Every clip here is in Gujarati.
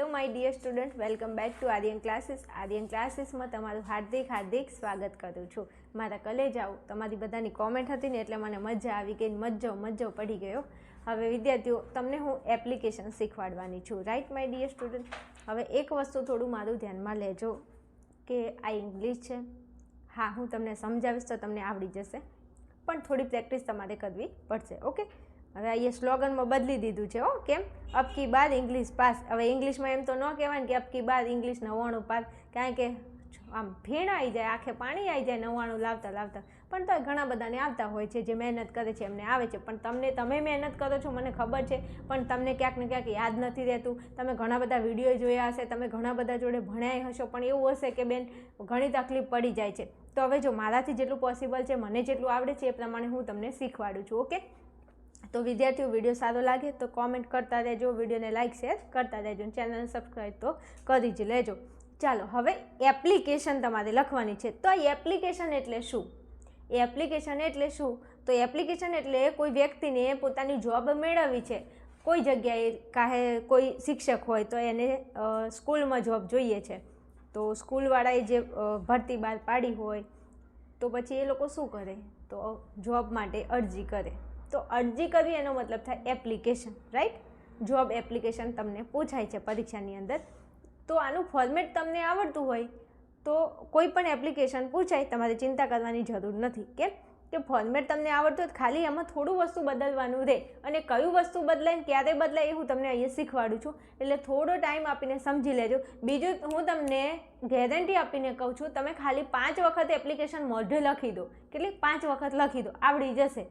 Hello my dear student, welcome back to Aryan classes. Aryan ક્લાસીસમાં તમારું હાર્દિક સ્વાગત કરું છું. મારા કલેજાઓ, તમારી બધાની કોમેન્ટ હતી ને એટલે મને મજા આવી ગઈ, મજો પડી ગયો. હવે વિદ્યાર્થીઓ, તમને હું એપ્લિકેશન શીખવાડવાની છું, રાઈટ માય ડિયર સ્ટુડન્ટ. હવે એક વસ્તુ થોડું મારું ધ્યાનમાં લેજો કે આ ઇંગ્લિશ છે. હા, હું તમને સમજાવીશ તો તમને આવડી જશે, પણ થોડી પ્રેક્ટિસ તમારે કરવી પડશે. ઓકે, હવે અહીંયા સ્લોગનમાં બદલી દીધું છે. કેમ? અબકી બાર ઇંગ્લિશ પાસ. હવે ઇંગ્લિશમાં એમ તો ન કહેવાય ને કે અબકી બાર ઇંગ્લિશ 99 પાસ, કારણ કે આમ ભીણ આવી જાય, આંખે પાણી આવી જાય 99 લાવતા. પણ તો ઘણા બધાને આવતા હોય છે, જે મહેનત કરે છે એમને આવે છે. પણ તમે મહેનત કરો છો મને ખબર છે, પણ તમને ક્યાંક ને ક્યાંક યાદ નથી રહેતું. તમે ઘણા બધા વિડીયો જોયા હશે, તમે ઘણા બધા જોડે ભણ્યા હશો, પણ એવું હશે કે બેન ઘણી તકલીફ પડી જાય છે. તો હવે જો મારાથી જેટલું પોસિબલ છે, મને જેટલું આવડે છે એ પ્રમાણે હું તમને શીખવાડું છું. ઓકે, તો વિદ્યાર્થીઓ, વિડીયો સારો લાગે તો કોમેન્ટ કરતા રહેજો, વિડીયોને લાઇક શેર કરતા રહેજો, ચેનલને સબસ્ક્રાઈબ તો કરી જ લેજો. ચાલો, હવે એપ્લિકેશન તમારે લખવાની છે. તો આ એપ્લિકેશન એટલે શું? એપ્લિકેશન એટલે શું? તો એપ્લિકેશન એટલે કોઈ વ્યક્તિને પોતાની જોબ મેળવવી છે કોઈ જગ્યાએ, કાહે કોઈ શિક્ષક હોય તો એને સ્કૂલમાં જોબ જોઈએ છે, તો સ્કૂલવાળાએ જે ભરતી બહાર પાડી હોય તો પછી એ લોકો શું કરે? તો જોબ માટે અરજી કરે. તો અરજી કરવી એનો મતલબ થાય એપ્લિકેશન, રાઈટ? જોબ એપ્લિકેશન તમને પૂછાય છે પરીક્ષાની અંદર. તો આનું ફોર્મેટ તમને આવડતું હોય તો કોઈ પણ એપ્લિકેશન પૂછાય, તમારે ચિંતા કરવાની જરૂર નથી. કેમ કે ફોર્મેટ તમને આવડતું હોય, ખાલી એમાં થોડું વસ્તુ બદલવાનું રહે. અને કયું વસ્તુ બદલાય ને ક્યારે બદલાય એ હું તમને અહીંયા શીખવાડું છું, એટલે થોડો ટાઈમ આપીને સમજી લેજો. બીજું, હું તમને ગેરંટી આપીને કહું છું, તમે ખાલી 5 વખત એપ્લિકેશન મોઢે લખી દો. કેટલી? 5 વખત લખી દો, આવડી જશે,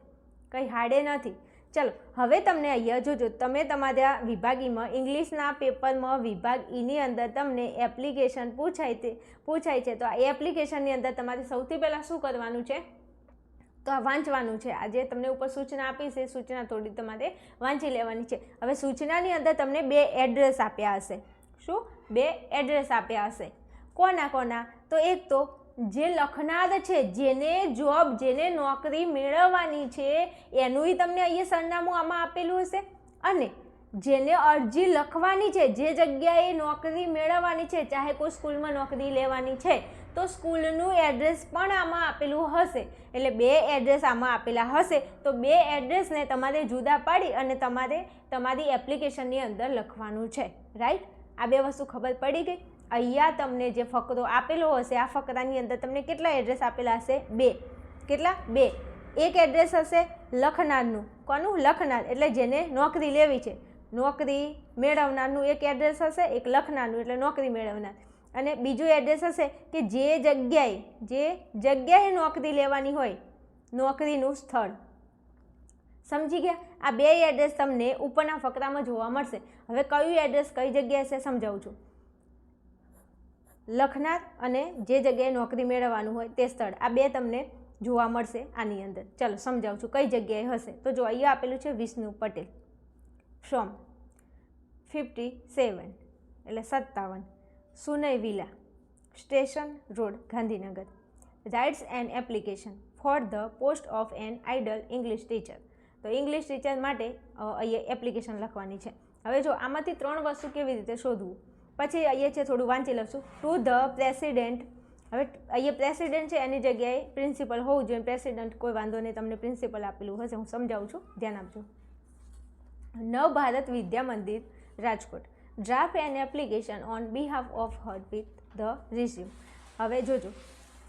કંઈ હાર્ડે નથી. ચલો, હવે તમને અહીંયા જોજો, તમે તમારા વિભાગ ઈમાં ઇંગ્લિશના પેપરમાં વિભાગ ઈની અંદર તમને એપ્લિકેશન પૂછાય છે. તો આ એપ્લિકેશનની અંદર તમારે સૌથી પહેલાં શું કરવાનું છે? તો આ વાંચવાનું છે. આજે તમને ઉપર સૂચના આપી છે, સૂચના થોડી તમારે વાંચી લેવાની છે. હવે સૂચનાની અંદર તમને 2 એડ્રેસ આપ્યા હશે. શું? 2 એડ્રેસ આપ્યા હશે. કોના? તો એક તો જે લખનાર છે, જેને નોકરી મેળવવાની છે એનું તમને અહીંયા સરનામું આમાં આપેલું હશે, અને જેને અરજી લખવાની છે, જે જગ્યાએ નોકરી મેળવવાની છે, ચાહે કોઈ સ્કૂલમાં નોકરી લેવાની છે તો સ્કૂલનું એડ્રેસ પણ આમાં આપેલું હશે. એટલે 2 એડ્રેસ આમાં આપેલા હશે. તો 2 એડ્રેસને તમારે જુદા પાડી અને તમારે તમારી એપ્લિકેશનની અંદર લખવાનું છે, રાઈટ? આ 2 વસ્તુ ખબર પડી ગઈ? અહીંયા તમને જે ફકરો આપેલો હશે, આ ફકરાની અંદર તમને કેટલા એડ્રેસ આપેલા હશે? 2. કેટલા? 2. એક એડ્રેસ હશે લખનારનું. કોનું? લખનાર, એટલે જેને નોકરી લેવી છે. નોકરી મેળવનારનું એક એડ્રેસ હશે, એક લખનારનું એટલે નોકરી મેળવનાર. અને બીજું એડ્રેસ હશે કે જે જગ્યાએ નોકરી લેવાની હોય, નોકરીનું સ્થળ. સમજી ગયા? આ 2 એડ્રેસ તમને ઉપરના ફકરામાં જોવા મળશે. હવે કયું એડ્રેસ કઈ જગ્યાએ છે સમજાવું છું. લખનાર અને જે જગ્યાએ નોકરી મેળવવાનું હોય તે સ્થળ, આ 2 તમને જોવા મળશે આની અંદર. ચાલો સમજાવું છું કઈ જગ્યાએ હશે. તો જો અહીંયા આપેલું છે વિષ્ણુ પટેલ, ફ્રોમ 57 એટલે 57, Sunay villa, station road, Gandhinagar, writes an application for the post of an ideal English teacher. તો ઇંગ્લિશ ટીચર માટે અહીંયા એપ્લિકેશન લખવાની છે. હવે જો આમાંથી 3 વસ્તુ કેવી રીતે શોધવું, પછી અહીંયા છે થોડું વાંચી લઉં. To the president. હવે અહીંયા પ્રેસિડેન્ટ છે એની જગ્યાએ પ્રિન્સિપલ હોવું જોઈએ. પ્રેસિડેન્ટ કોઈ વાંધો નહીં, તમને પ્રિન્સિપલ આપેલું હશે, હું સમજાવું છું, ધ્યાન આપજો. નવ Bharat Vidya Mandir, Rajkot, draft N application on behalf of her with the resume. હવે જોજો,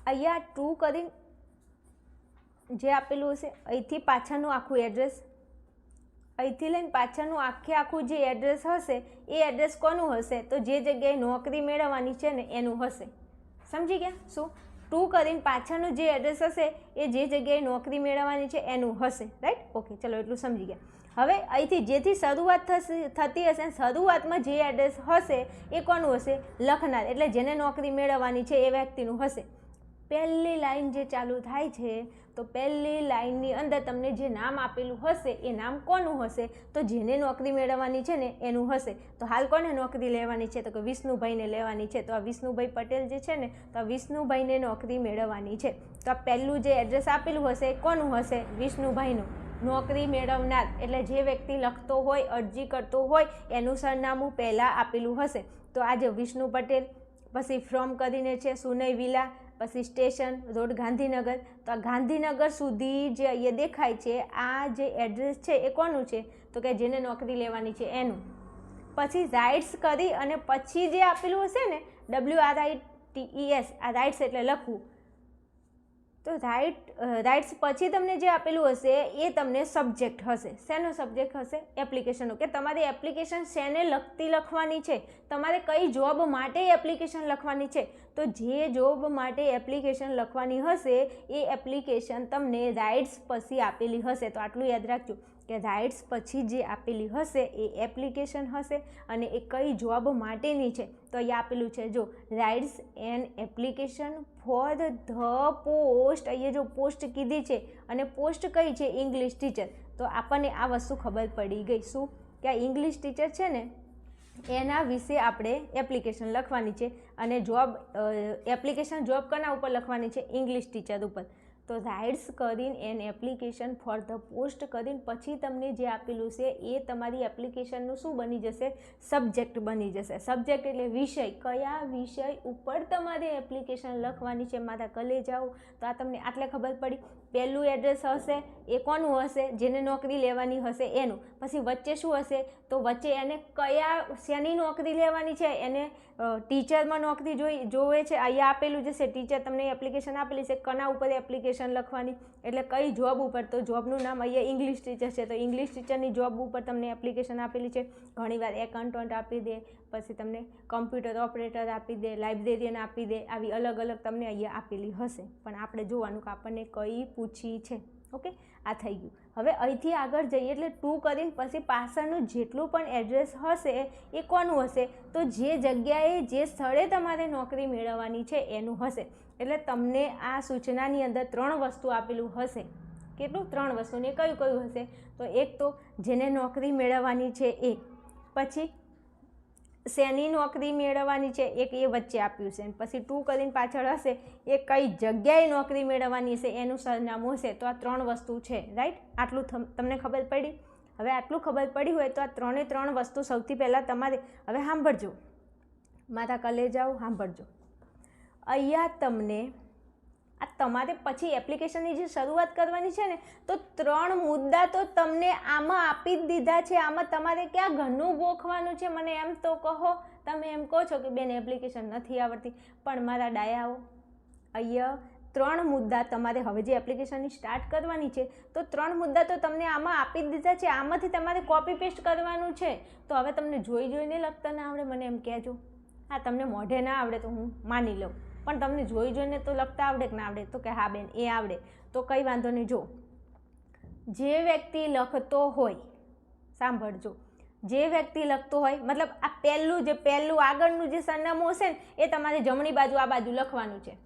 અહીંયા 2 કરીને જે આપેલું હશે, અહીંથી પાછળનું આખું એડ્રેસ, અહીંથી લઈને પાછળનું આખું જે એડ્રેસ હશે એ એડ્રેસ કોનું હશે? તો જે જગ્યાએ નોકરી મેળવવાની છે ને એનું હશે. સમજી ગયા? શું? 2 કરીને પાછળનું જે એડ્રેસ હશે એ જે જગ્યાએ નોકરી મેળવવાની છે એનું હશે, રાઈટ? ઓકે, ચલો એટલું સમજી ગયા. હવે અહીંથી જેથી શરૂઆત થતી હશે, શરૂઆતમાં જે એડ્રેસ હશે એ કોનું હશે? લખનાર, એટલે જેને નોકરી મેળવવાની છે એ વ્યક્તિનું હશે. પહેલી લાઈન જે ચાલુ થાય છે, તો પહેલી લાઈનની અંદર તમને જે નામ આપેલું હશે એ નામ કોનું હશે? તો જેને નોકરી મેળવવાની છે ને એનું હશે. તો હાલ કોને નોકરી લેવાની છે? તો કે વિષ્ણુભાઈને લેવાની છે. તો આ વિષ્ણુભાઈ પટેલ જે છે ને, તો આ વિષ્ણુભાઈને નોકરી મેળવવાની છે. તો આ પહેલું જે એડ્રેસ આપેલું હશે એ કોનું હશે? વિષ્ણુભાઈનું. નોકરી મેળવનાર એટલે જે વ્યક્તિ લખતો હોય, અરજી કરતો હોય એનું સરનામું પહેલાં આપેલું હશે. તો આજે વિષ્ણુ પટેલ, પછી ફ્રોમ કરીને છે સુનય વિલા, પછી સ્ટેશન રોડ ગાંધીનગર. તો આ ગાંધીનગર સુધી જે અહીંયા દેખાય છે આ જે એડ્રેસ છે એ કોનું છે? તો કે જેને નોકરી લેવાની છે એનું. પછી રાઇટ્સ કરી અને પછી જે આપેલું હશે ને WRITES, આ રાઇટ્સ એટલે લખવું. તો રાઇટ્સ પછી તમને જે આપેલું હશે એ તમને સબ્જેક્ટ હશે. શેનો સબ્જેક્ટ હશે? એપ્લિકેશનનો. કે તમારી એપ્લિકેશન શેને લગતી લખવાની છે, તમારે કઈ જોબ માટે એપ્લિકેશન લખવાની છે. તો જે જોબ માટે એપ્લિકેશન લખવાની હશે એ એપ્લિકેશન તમને રાઇટ્સ પછી આપેલી હશે. તો આટલું યાદ રાખજો કે રાઇટ્સ પછી જે આપેલી હશે એ એપ્લિકેશન હશે અને એ કઈ જોબ માટેની છે. તો અહીંયા આપેલું છે જો writes an application for the post. અહીંયા જો પોસ્ટ કીધી છે અને પોસ્ટ કઈ છે? English teacher. તો આપણને આ વસ્તુ ખબર પડી ગઈ. શું? કે આ ઇંગ્લિશ ટીચર છે ને એના વિશે આપણે એપ્લિકેશન લખવાની છે અને જોબ એપ્લિકેશન જોબ કોના ઉપર લખવાની છે? ઇંગ્લિશ ટીચર ઉપર. તો રાઇટ્સ કરીને N application for the post કરીને પછી તમને જે આપેલું છે એ તમારી એપ્લિકેશનનું શું બની જશે? સબ્જેક્ટ બની જશે. સબ્જેક્ટ એટલે વિષય. કયા વિષય ઉપર તમારે એપ્લિકેશન લખવાની છે મારા કલેજાઓ? તો આ તમને આટલે ખબર પડી. પહેલું એડ્રેસ હશે એ કોનું હશે? જેને નોકરી લેવાની હશે એનું. પછી વચ્ચે શું હશે? તો વચ્ચે એને કયા શેની નોકરી લેવાની છે? એને ટીચરમાં નોકરી જોવે છે. અહીંયા આપેલું જશે ટીચર, તમને એપ્લિકેશન આપેલી છે કના ઉપર એપ્લિકેશન લખવાની એટલે કઈ જોબ ઉપર? તો જોબનું નામ અહીંયા ઇંગ્લિશ ટીચર છે તો ઇંગ્લિશ ટીચરની જોબ ઉપર તમને એપ્લિકેશન આપેલી છે. ઘણીવાર એકાઉન્ટન્ટ આપી દે, પછી તમને કમ્પ્યુટર ઓપરેટર આપી દે, લાઇબ્રેરિયન આપી દે, આવી અલગ અલગ તમને અહીંયા આપેલી હશે. પણ આપણે જોવાનું કે આપણને કઈ પૂછી છે. ઓકે, આ થઈ ગયું. હવે અહીંથી આગળ જઈએ એટલે ટુ કરીને પછી પાછળનું જેટલું પણ એડ્રેસ હશે એ કોનું હશે? તો જે જગ્યાએ જે સ્થળે તમારે નોકરી મેળવવાની છે એનું હશે. એટલે તમને આ સૂચનાની અંદર 3 વસ્તુ આપેલું હશે. કેટલું? 3 વસ્તુ. ને કયું કયું હશે? તો એક તો જેને નોકરી મેળવવાની છે એ, પછી શેની નોકરી મેળવવાની છે એક એ વચ્ચે આપ્યું છે, પછી ટુ કરીને પાછળ હશે એ કઈ જગ્યાએ નોકરી મેળવવાની છે એનું સરનામું હશે. તો આ 3 વસ્તુ છે. રાઈટ? આટલું તમને ખબર પડી. હવે આટલું ખબર પડી હોય તો આ 3 વસ્તુ સૌથી પહેલાં તમારે હવે સાંભળજો મારા કલેજાઓ, સાંભળજો. અહીંયા તમને આ તમારે પછી એપ્લિકેશનની જે શરૂઆત કરવાની છે ને તો 3 મુદ્દા તો તમને આમાં આપી જ દીધા છે. આમાં તમારે ક્યાં ઘરનું ગોખવાનું છે? મને એમ તો કહો. તમે એમ કહો છો કે બેન એપ્લિકેશન નથી આવડતી, પણ મારા ડાયાઓ અહીંયા 3 મુદ્દા તમારે હવે જે એપ્લિકેશનની સ્ટાર્ટ કરવાની છે તો 3 મુદ્દા તો તમને આમાં આપી જ દીધા છે. આમાંથી તમારે કોપી પેસ્ટ કરવાનું છે. તો હવે તમને જોઈને લખતા ના આવડે મને એમ કહેજો. હા, તમને મોઢે ના આવડે તો હું માની લઉં, પણ તમને જોઈને તો લખતા આવડે કે ના આવડે? તો કે હા બેન એ આવડે. તો કંઈ વાંધો નહીં. જો જે વ્યક્તિ લખતો હોય, સાંભળજો, જે વ્યક્તિ લખતો હોય મતલબ આ પહેલું આગળનું જે સરનામું હશે ને એ તમારે જમણી બાજુ આ બાજુ લખવાનું છે.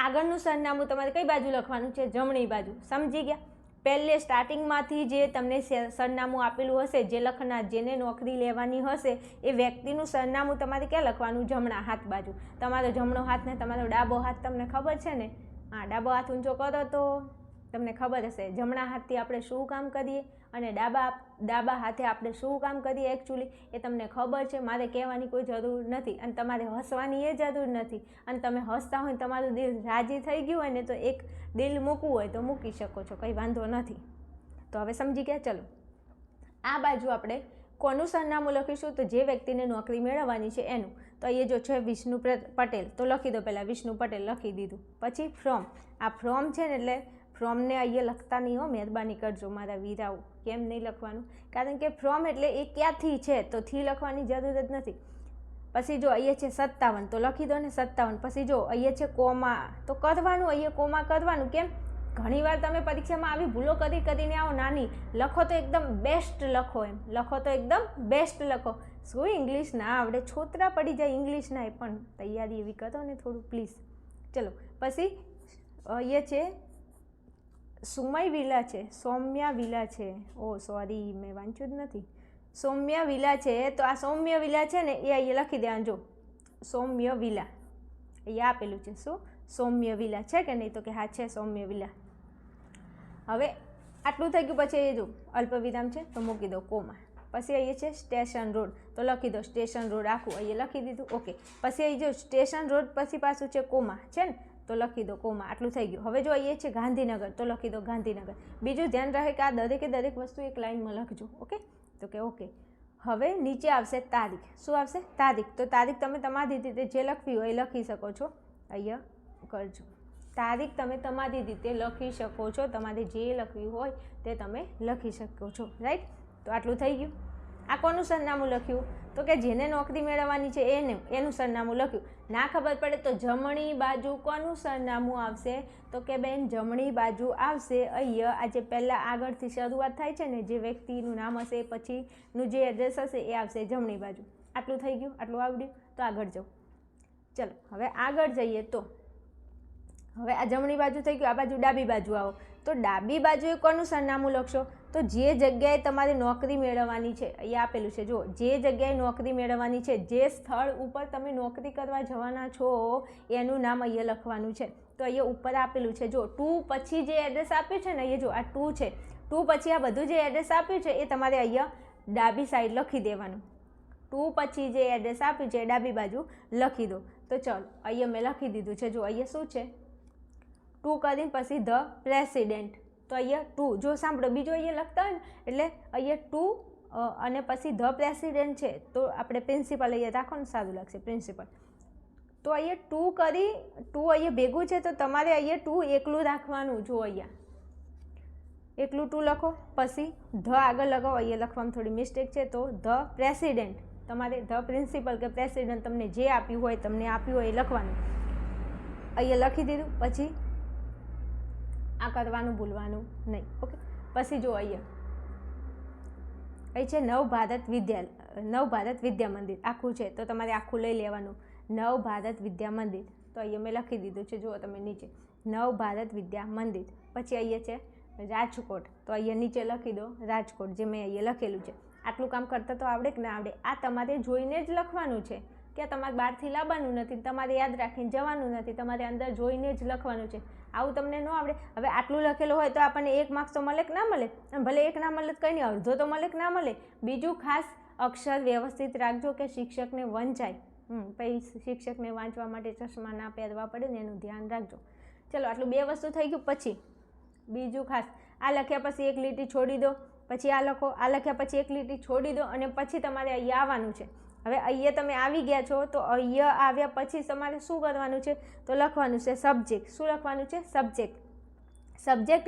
આગળનું સરનામું તમારે કઈ બાજુ લખવાનું છે? જમણી બાજુ. સમજી ગયા? પહેલે સ્ટાર્ટિંગમાંથી જે તમને સરનામું આપેલું હશે, જે લખનાર જેને નોકરી લેવાની હશે એ વ્યક્તિનું સરનામું તમારે ક્યાં લખવાનું? જમણા હાથ બાજુ. તમારો જમણો હાથ ને તમારો ડાબો હાથ તમને ખબર છે ને? હા, ડાબો હાથ ઊંચો કરો તો તમને ખબર હશે જમણા હાથથી આપણે શું કામ કરીએ અને ડાબા હાથે આપણે શું કામ કરીએ એકચ્યુઅલી એ તમને ખબર છે. મારે કહેવાની કોઈ જરૂર નથી અને તમારે હસવાની એ જરૂર નથી. અને તમે હસતા હોય તમારું દિલ રાજી થઈ ગયું હોય ને તો એક દિલ મૂકવું હોય તો મૂકી શકો છો, કંઈ વાંધો નથી. તો હવે સમજી ગયા? ચલો આ બાજુ આપણે કોનું સરનામું લખીશું? તો જે વ્યક્તિને નોકરી મેળવવાની છે એનું. તો એ જો છે વિષ્ણુ પટેલ, તો લખી દો. પહેલાં વિષ્ણુ પટેલ લખી દીધું. પછી ફ્રોમ. આ ફ્રોમ છે ને એટલે ફ્રોમને અહીંયા લખતા નહીં હો, મહેરબાની કરજો મારા વીરાઓ. કેમ નહીં લખવાનું? કારણ કે ફ્રોમ એટલે એ ક્યાંથી છે તો થી લખવાની જરૂર જ નથી. પછી જો અહીંયા છે 57 તો લખી દો ને 57. પછી જો અહીંયા છે કોમા તો કરવાનું, અહીંયા કોમા કરવાનું. કેમ? ઘણીવાર તમે પરીક્ષામાં આવી ભૂલો કરીને આવો નાની. લખો તો એકદમ બેસ્ટ લખો, એમ લખો તો એકદમ બેસ્ટ લખો. શું ઇંગ્લિશ ના આવડે? છોતરા પડી જાય ઇંગ્લિશ ના, પણ તૈયારી એવી કરો ને થોડું પ્લીઝ. ચલો પછી અહીંયા છે સુમય વિલા છે, સૌમ્યા વિલા છે. ઓ સોરી, મેં વાંચ્યું જ નથી. સૌમ્ય વિલા છે. તો આ સૌમ્ય વિલા છે ને એ અહીંયા લખી દેવાનું. જો સૌમ્ય વિલા અહીંયા આપેલું છે. શું? સૌમ્ય વિલા છે કે નહીં? તો કે હા છે સૌમ્ય વિલા. હવે આટલું થઈ ગયું. પછી એ જો અલ્પ વિરામ છે તો મૂકી દો કોમા. પછી અહીંયા છે સ્ટેશન રોડ તો લખી દો સ્ટેશન રોડ આખું અહીંયા લખી દીધું. ઓકે. પછી અહીં જો સ્ટેશન રોડ પછી પાછું છે કોમા છે ને તો લખી દો કોમા. આટલું થઈ ગયું. હવે જો અહીંયા છે ગાંધીનગર તો લખી દો ગાંધીનગર. બીજું ધ્યાન રહે કે આ દરેક વસ્તુ એક લાઇનમાં લખજો. ઓકે. તો કે ઓકે. હવે નીચે આવશે તારીખ. શું આવશે? તારીખ. તો તારીખ તમે તમારી રીતે જે લખવી હોય એ લખી શકો છો. અહીંયા કરજો. તારીખ તમે તમારી રીતે લખી શકો છો. તમારે જે લખવી હોય તે તમે લખી શકો છો. રાઈટ. તો આટલું થઈ ગયું. આ કોનું સરનામું લખ્યું? તો કે જેને નોકરી મેળવવાની છે એનું સરનામું લખ્યું. ના ખબર પડે તો જમણી બાજુ કોનું સરનામું આવશે? તો કે બેન જમણી બાજુ આવશે અહીંયા આ જે પહેલાં આગળથી શરૂઆત થાય છે ને જે વ્યક્તિનું નામ હશે પછીનું જે એડ્રેસ હશે એ આવશે જમણી બાજુ. આટલું થઈ ગયું. આટલું આવડ્યું. તો આગળ જાઓ. ચલો હવે આગળ જઈએ. તો હવે આ જમણી બાજુ થઈ ગયું. આ બાજુ ડાબી બાજુ આવો તો ડાબી બાજુએ કોનું સરનામું લખશો? તો જે જગ્યાએ તમારે નોકરી મેળવવાની છે અહીંયા આપેલું છે. જુઓ જે જગ્યાએ નોકરી મેળવવાની છે જે સ્થળ ઉપર તમે નોકરી કરવા જવાના છો એનું નામ અહીંયા લખવાનું છે. તો અહીંયા ઉપર આપેલું છે. જો 2 પછી જે એડ્રેસ આપ્યું છે ને અહીંયા જો આ 2 છે. 2 પછી આ બધું જે એડ્રેસ આપ્યું છે એ તમારે અહીંયા ડાબી સાઈડ લખી દેવાનું. 2 પછી જે એડ્રેસ આપ્યું છે એ ડાબી બાજુ લખી દો. તો ચલો અહીંયા મેં લખી દીધું છે. જો અહીંયા શું છે 2 કરીને પછી ધ પ્રેસિડેન્ટ. તો અહીંયા 2 જો સાંભળો બીજો અહીંયા લખતા હોય ને એટલે અહીંયા 2 અને પછી ધ પ્રેસિડેન્ટ છે તો આપણે પ્રિન્સિપલ અહીંયા રાખો ને સારું લાગશે પ્રિન્સિપલ. તો અહીંયા 2 કરી 2 અહીંયા ભેગું છે તો તમારે અહીંયા 2 એકલું રાખવાનું. જો અહીંયા એકલું 2 લખો પછી ધ આગળ લગાવો. અહીંયા લખવામાં થોડી મિસ્ટેક છે તો ધ પ્રેસિડેન્ટ. તમારે ધ પ્રિન્સિપલ કે પ્રેસિડેન્ટ તમને જે આપ્યું હોય એ લખવાનું. અહીંયા લખી દીધું. પછી આ કરવાનું ભૂલવાનું નહીં. ઓકે. પછી જો અહીં છે નવ ભારત વિદ્યા મંદિર આખું છે તો તમારે આખું લઈ લેવાનું. નવ ભારત વિદ્યા મંદિર તો અહીંયા મેં લખી દીધું છે. જુઓ તમે નીચે નવ ભારત વિદ્યા મંદિર. પછી અહીંયા છે રાજકોટ તો અહીંયા નીચે લખી દો રાજકોટ જે મેં અહીંયા લખેલું છે. આટલું કામ કરતાં તો આવડે કે ના આવડે? આ તમારે જોઈને જ લખવાનું છે કે તમારે બહારથી લાવવાનું નથી, તમારે યાદ રાખીને જવાનું નથી, તમારે અંદર જોઈને જ લખવાનું છે. આવું તમને ન આવડે. હવે આટલું લખેલું હોય તો આપણને 1 માર્ક્સ તો મળે કે ના મળે? ભલે 1 ના મળે તો કંઈ નહીં, અડધો તો મળે કે ના મળે? બીજું ખાસ અક્ષર વ્યવસ્થિત રાખજો કે શિક્ષકને વંચાય. પછી શિક્ષકને વાંચવા માટે ચશ્મા ના પહેરવા પડે ને એનું ધ્યાન રાખજો. ચલો આટલું 2 વસ્તુ થઈ ગયું. પછી બીજું ખાસ આ લખ્યા પછી 1 લીટી છોડી દો. પછી આ લખો. આ લખ્યા પછી 1 લીટી છોડી દો અને પછી તમારે અહીંયા આવવાનું છે. હવે અહીંયા તમે આવી ગયા છો તો અહીંયા આવ્યા પછી તમારે શું કરવાનું છે? તો લખવાનું છે સબ્જેક્ટ. શું લખવાનું છે? સબ્જેક્ટ. સબ્જેક્ટ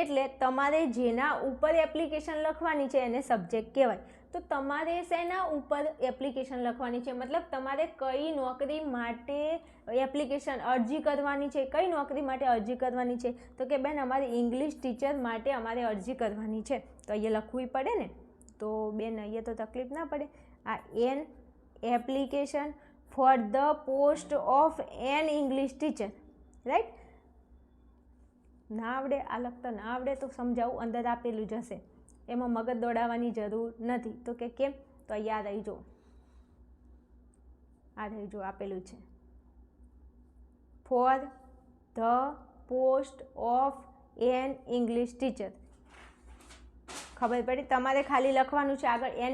એટલે તમારે જેના ઉપર એપ્લિકેશન લખવાની છે એને સબ્જેક્ટ કહેવાય. તો તમારે શેના ઉપર એપ્લિકેશન લખવાની છે? મતલબ તમારે કઈ નોકરી માટે એપ્લિકેશન અરજી કરવાની છે? કઈ નોકરી માટે અરજી કરવાની છે? તો કે બેન અમારે ઇંગ્લિશ ટીચર માટે અમારે અરજી કરવાની છે. તો અહીંયા લખવું પડે ને. તો બેન અહીંયા તો તકલીફ ના પડે. આ N application for the post of N English teacher. Right. ના આવડે આ લખતા ના આવડે તો સમજાવું, અંદર આપેલું જ હશે, એમાં મગજ દોડાવવાની જરૂર નથી. તો કે કેમ? તો યાદ આવી જો આપેલું છે four the post of N English teacher. ખબર પડી? તમારે ખાલી લખવાનું છે આગળ એન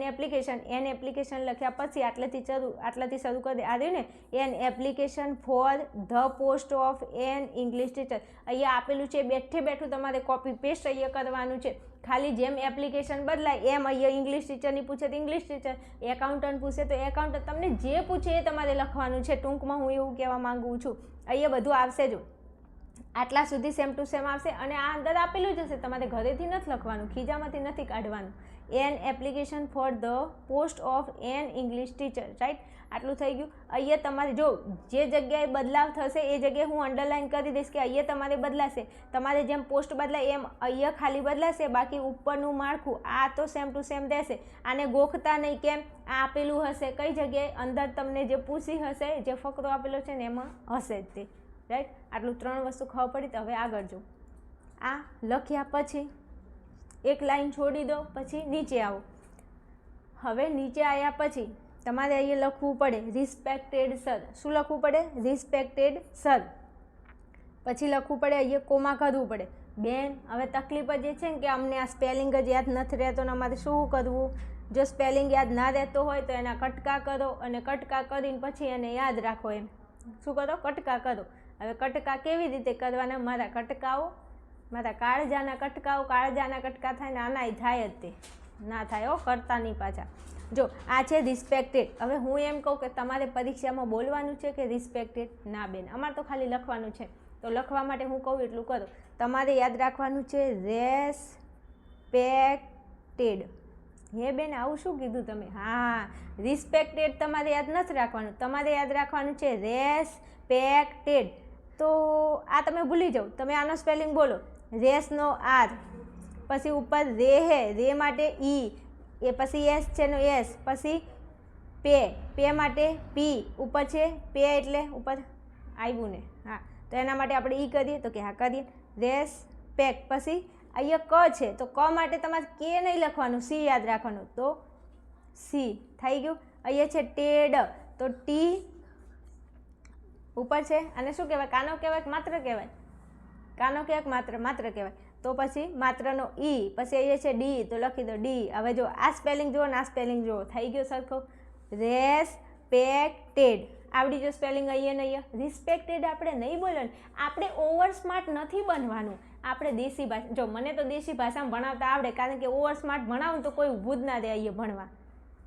એપ્લિકેશન લખ્યા પછી આટલાથી શરૂ કરી દે. આ રહ્યું ને N application for the post of N English teacher. અહીંયા આપેલું છે. બેઠું તમારે કોપી પેસ્ટ અહીંયા કરવાનું છે. ખાલી જેમ એપ્લિકેશન બદલાય એમ અહીંયા ઇંગ્લિશ ટીચરની પૂછે તો ઇંગ્લિશ ટીચર, એકાઉન્ટન્ટ પૂછે તો એકાઉન્ટન્ટ, તમને જે પૂછે એ તમારે લખવાનું છે. ટૂંકમાં હું એવું કહેવા માંગુ છું. અહીંયા બધું આવશે. જો આટલા સુધી સેમ ટુ સેમ આવશે અને આ અંદર આપેલું જ હશે. તમારે ઘરેથી નથી લખવાનું, ખીજામાંથી નથી કાઢવાનું. N application for the post of N English teacher. Right. આટલું થઈ ગયું. અહીંયા તમારે જો જે જગ્યાએ બદલાવ થશે એ જગ્યાએ હું અંડરલાઇન કરી દઈશ કે અહીંયા તમારે બદલાશે. તમારે જેમ પોસ્ટ બદલાય એમ અહીંયા ખાલી બદલાશે, બાકી ઉપરનું માળખું આ તો સેમ ટુ સેમ રહેશે. આને ગોખતા નહીં. કેમ? આ આપેલું હશે કઈ જગ્યાએ? અંદર તમને જે પૂછી હશે, જે ફકરો આપેલો છે ને એમાં હશે જ તે. રાઈટ. આટલું 3 વસ્તુ ખબર પડી. તો હવે આગળ જો. આ લખ્યા પછી 1 લાઈન છોડી દો. પછી નીચે આવો. હવે નીચે આવ્યા પછી તમારે અહીંયા લખવું પડે રિસ્પેક્ટેડ સર. શું લખવું પડે? Respected sir. પછી લખવું પડે અહીંયા કોમા કરવું પડે. બેન હવે તકલીફ જ એ છે ને કે અમને આ સ્પેલિંગ જ યાદ નથી રહેતો ને અમારે શું કરવું? જો સ્પેલિંગ યાદ ના રહેતો હોય તો એના કટકા કરો અને કટકા કરીને પછી એને યાદ રાખો. એમ શું કરો? કટકા કરો. હવે કટકા કેવી રીતે કરવાના? મારા કટકાઓ, મારા કાળજાના કટકાઓ, કાળજાના કટકા થાય ને આનાય થાય જ તે ના થાય હો, કરતા નહીં પાછા. જો આ છે રિસ્પેક્ટેડ. હવે હું એમ કહું કે તમારે પરીક્ષામાં બોલવાનું છે કે રિસ્પેક્ટેડ? ના બેન, અમારે તો ખાલી લખવાનું છે. તો લખવા માટે હું કહું એટલું કરો. તમારે યાદ રાખવાનું છે રેસ્પેક્ટેડ. હે બેન આવું શું કીધું તમે? હા, રિસ્પેક્ટેડ તમારે યાદ નથી રાખવાનું, તમારે યાદ રાખવાનું છે રેસ્પેક્ટેડ. તો આ તમે ભૂલી જાઓ. તમે આનો સ્પેલિંગ બોલો. રેસનો આર, પછી ઉપર રે હે, રે માટે ઈ, એ પછી એસ છે નો એસ, પછી પે, પે માટે પી, ઉપર છે પે એટલે ઉપર આવ્યું ને. હા, તો એના માટે આપણે ઈ કરીએ તો કે હા કરીએ. રેસ્પેક્ટ. પછી અહીંયા ક છે તો ક માટે તમારે કે નહીં લખવાનું, સી યાદ રાખવાનું. તો સી થઈ ગયું. અહીંયા છે ટેડ તો ટી ઉપર છે. અને શું કહેવાય? કાનો કહેવાય કે માત્ર કહેવાય? કાનો કહેવાય કે માત્ર? માત્ર કહેવાય. તો પછી માત્રનો ઈ, પછી અહીંયા છે ડી તો લખી દો ડી. હવે જો આ સ્પેલિંગ જુઓ ને આ સ્પેલિંગ જુઓ, થઈ ગયો સરખો. રેસ્પેક્ટેડ આવડી જો સ્પેલિંગ. અહીંયા ને અહીંયા રિસ્પેક્ટેડ આપણે નહીં બોલવાનું. આપણે ઓવર સ્માર્ટ નથી બનવાનું. આપણે દેશી ભાષા, જો મને તો દેશી ભાષામાં ભણાવતા આવડે, કારણ કે ઓવર સ્માર્ટ ભણાવું તો કોઈ ઊભું જ ના દે અહીંયા ભણવા.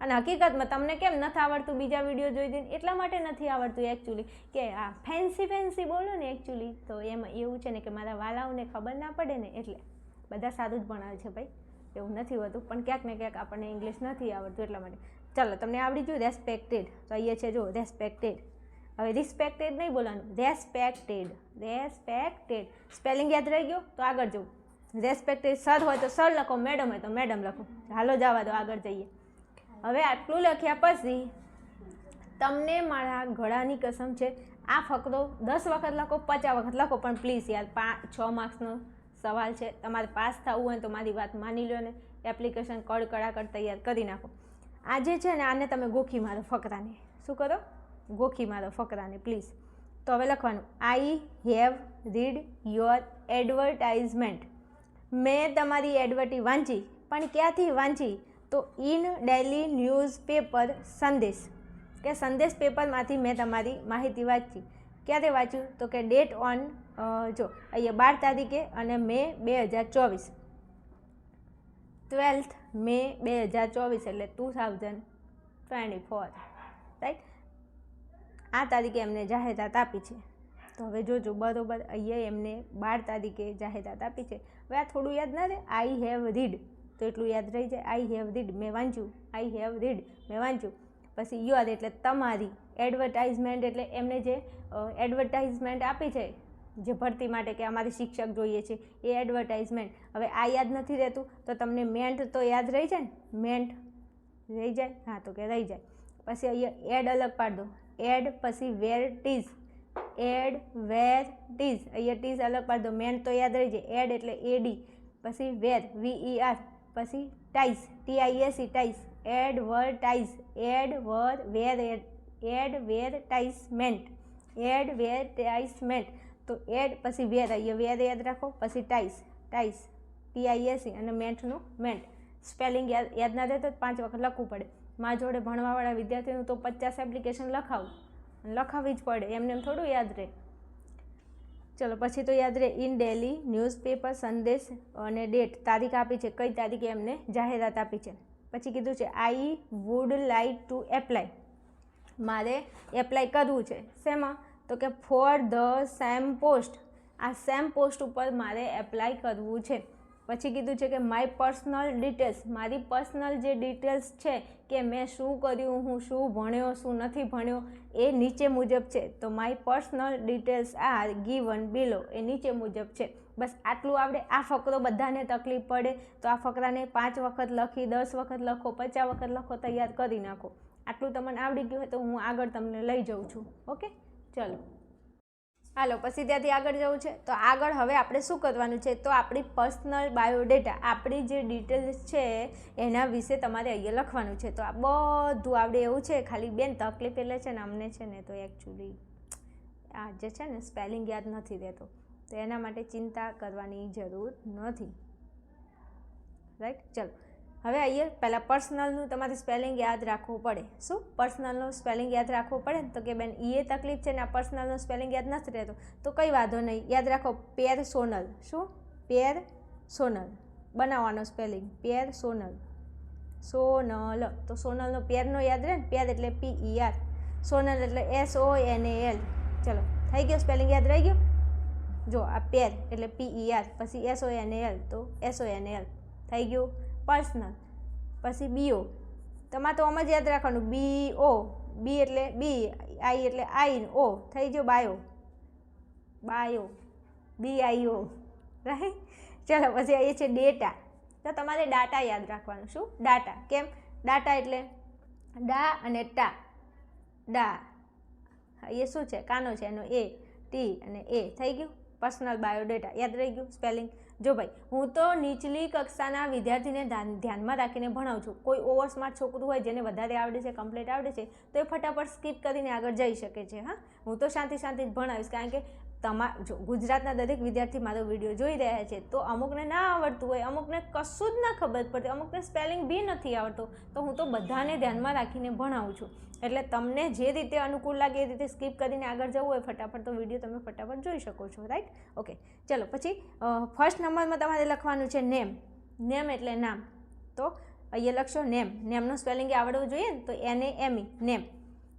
અને હકીકતમાં તમને કેમ નથી આવડતું બીજા વિડીયો જોઈ દઈને? એટલા માટે નથી આવડતું એકચ્યુઅલી કે આ ફેન્સી બોલો ને એકચ્યુઅલી. તો એમાં એવું છે ને કે મારા વાલાઓને ખબર ના પડે ને, એટલે બધા સારું જ ભણાવે છે ભાઈ, એવું નથી હોતું. પણ ક્યાંક ને ક્યાંક આપણને ઇંગ્લિશ નથી આવડતું એટલા માટે. ચાલો તમને આવડી ગયું રેસ્પેક્ટેડ. તો અહીંયા છે જો રેસ્પેક્ટેડ. હવે રિસ્પેક્ટેડ નહીં બોલવાનું, રેસ્પેક્ટેડ. રેસ્પેક્ટેડ સ્પેલિંગ યાદ રહી ગયો તો આગળ જવું. રેસ્પેક્ટેડ સર હોય તો સર લખો, મેડમ હોય તો મેડમ લખો. હાલો જવા દો, આગળ જઈએ. હવે આટલું લખ્યા પછી તમને મારા ગળાની કસમ છે આ ફકરો 10 વખત લખો, 50 વખત લખો, પણ પ્લીઝ યાર 6 માર્ક્સનો સવાલ છે. તમારે પાસ થવું હોય તો મારી વાત માની લો ને, એપ્લિકેશન કડકડાકડ તૈયાર કરી નાખો. આજે છે ને આને તમે ગોખી મારો ફકરાને. શું કરો? ગોખી મારો ફકરાને પ્લીઝ. તો હવે લખવાનું I have read your advertisement. મેં તમારી એડવર્ટી વાંચી, પણ ક્યાંથી વાંચી? તો ઇન ડેલી ન્યૂઝપેપર સંદેશ, કે સંદેશ પેપરમાંથી મેં તમારી માહિતી વાંચી. ક્યારે વાંચ્યું? તો કે ડેટ ઓન જો અહીંયા 12 તારીખે અને મે 2024, 12th મે 2024 એટલે 2024 રાઈટ. આ તારીખે એમને જાહેરાત આપી છે. તો હવે જોજો બરાબર, અહીંયા એમને 12 તારીખે જાહેરાત આપી છે. હવે આ થોડું યાદ ના રહે? આઈ હેવ રીડ તો એટલું યાદ રહી જાય. આઈ હેવ રીડ મેં વાંચ્યું, આઈ હેવ રીડ મેં વાંચ્યું. પછી યોર એટલે તમારી, એડવર્ટાઇઝમેન્ટ એટલે એમને જે એડવર્ટાઇઝમેન્ટ આપી છે જે ભરતી માટે કે અમારે શિક્ષક જોઈએ છે એ એડવર્ટાઇઝમેન્ટ. હવે આ યાદ નથી રહેતું તો તમને મેન્ટ તો યાદ રહી જાય ને? મેન્ટ રહી જાય? હા, તો કે રહી જાય. પછી અહીંયા એડ અલગ પાડ દો, એડ, પછી વેર ટીઝ, એડ વેર ટીઝ, અહીંયા ટીઝ અલગ પાડ દો. મેન્ટ તો યાદ રહી જાય, એડ એટલે એડી, પછી વેર VER, પછી ટાઈઝ TISE ટાઈઝ, એડવર્ટાઇઝ, એડવર્ટાઇઝમેન્ટ, એડવર્ટાઇઝમેન્ટ. તો એડ પછી વેર, અહીંયા વેર યાદ રાખો, પછી ટાઈઝ TISE અને મેન્ટનું મેન્ટ. સ્પેલિંગ યાદ ના રહેતો 5 વખત લખવું પડે. મારા જોડે ભણવાવાળા વિદ્યાર્થીનું તો 50 એપ્લિકેશન લખાવવી જ પડે, એમને એમ થોડું યાદ રહે. ચલો પછી તો યાદ રહે ઇન ડેલી ન્યૂઝપેપર સંદેશ અને ડેટ, તારીખ આપી છે, કઈ તારીખે એમને જાહેરાત આપી છે. પછી કીધું છે I would like to apply, મારે એપ્લાય કરવું છે. શેમાં? તો કે ફોર ધ સેમ પોસ્ટ, આ સેમ પોસ્ટ ઉપર મારે એપ્લાય કરવું છે. પછી કીધું છે કે માય પર્સનલ ડિટેલ્સ, મારી પર્સનલ જે ડિટેલ્સ છે કે મેં શું કર્યું, હું શું ભણ્યો, શું નથી ભણ્યો, એ નીચે મુજબ છે. તો my personal details are given below, એ નીચે મુજબ છે. બસ આટલું આવડે. આ ફકરો બધાને તકલીફ પડે તો આ ફકરાને 5 વખત લખી, 10 વખત લખો, 50 વખત લખો, તૈયાર કરી નાખો. આટલું તમને આવડી ગયું હોય તો હું આગળ તમને લઈ જાઉં છું. ઓકે, ચલો હાલો. પછી ત્યાંથી આગળ જવું છે તો આગળ હવે આપણે શું કરવાનું છે? તો આપણી પર્સનલ બાયોડેટા, આપણી જે ડિટેલ્સ છે એના વિશે તમારે અહીંયા લખવાનું છે. તો આ બધું આવડે એવું છે. ખાલી બેન તકલીફ એટલે છે ને અમને છે ને તો એકચ્યુઅલી આ જે છે ને સ્પેલિંગ યાદ નથી રહેતો. તો એના માટે ચિંતા કરવાની જરૂર નથી, રાઈટ. ચલો હવે અહીંયા પહેલાં પર્સનલનું તમારે સ્પેલિંગ યાદ રાખવું પડે. શું પર્સનલનું સ્પેલિંગ યાદ રાખવું પડે ને? તો કે બેન એ તકલીફ છે ને આ પર્સનલનું સ્પેલિંગ યાદ નથી રહેતો, તો કંઈ વાંધો નહીં, યાદ રાખો પેરસોનલ. શું? પેરસોનલ બનાવવાનો સ્પેલિંગ, પેરસોનલ, સોનલ. તો સોનલનો પેરનો યાદ રહે ને, પેર એટલે PER, સોનલ એટલે SONAL. ચલો થઈ ગયો, સ્પેલિંગ યાદ રહી ગયો. જો આ પેર એટલે PER, પછી SONAL તો SONAL થઈ ગયું પર્સનલ. પછી BO, તમારે તો આમ જ યાદ રાખવાનું, BO, B એટલે B, I એટલે I, O થઈ ગયો બાયો, BIO, રાઈટ. ચલો પછી એ છે ડેટા. તો તમારે ડાટા યાદ રાખવાનું. શું? ડાટા. કેમ? ડાટા એટલે ડા અને ટા, ડા. એ શું છે? કાનો છે, એનો A, T અને A થઈ ગયું પર્સનલ બાયોડેટા. યાદ રહી ગયું સ્પેલિંગ. જો ભાઈ હું તો નીચલી કક્ષાના વિદ્યાર્થીને ધ્યાનમાં રાખીને ભણાવું છું. કોઈ ઓવરસ્માર્ટ છોકરું હોય જેને વધારે આવડે છે, કમ્પ્લીટ આવડે છે, તો એ ફટાફટ સ્કીપ કરીને આગળ જઈ શકે છે. હા, હું તો શાંતિ જ ભણાવીશ, કારણ કે જો ગુજરાતના દરેક વિદ્યાર્થી મારો વિડીયો જોઈ રહ્યા છે, તો અમુકને ના આવડતું હોય, અમુકને કશું જ ના ખબર પડતી, અમુકને સ્પેલિંગ બી નથી આવડતું, તો હું તો બધાને ધ્યાનમાં રાખીને ભણાવું છું. એટલે તમને જે રીતે અનુકૂળ લાગે એ રીતે સ્કીપ કરીને આગળ જવું હોય ફટાફટ, તો વિડીયો તમે ફટાફટ જોઈ શકો છો, રાઈટ. ઓકે, ચલો પછી ફર્સ્ટ નંબરમાં તમારે લખવાનું છે નેમ. નેમ એટલે નામ. તો અહીંયા લખશો નેમ. નેમનું સ્પેલિંગ આવડવું જોઈએ ને, તો NAME, નેમ.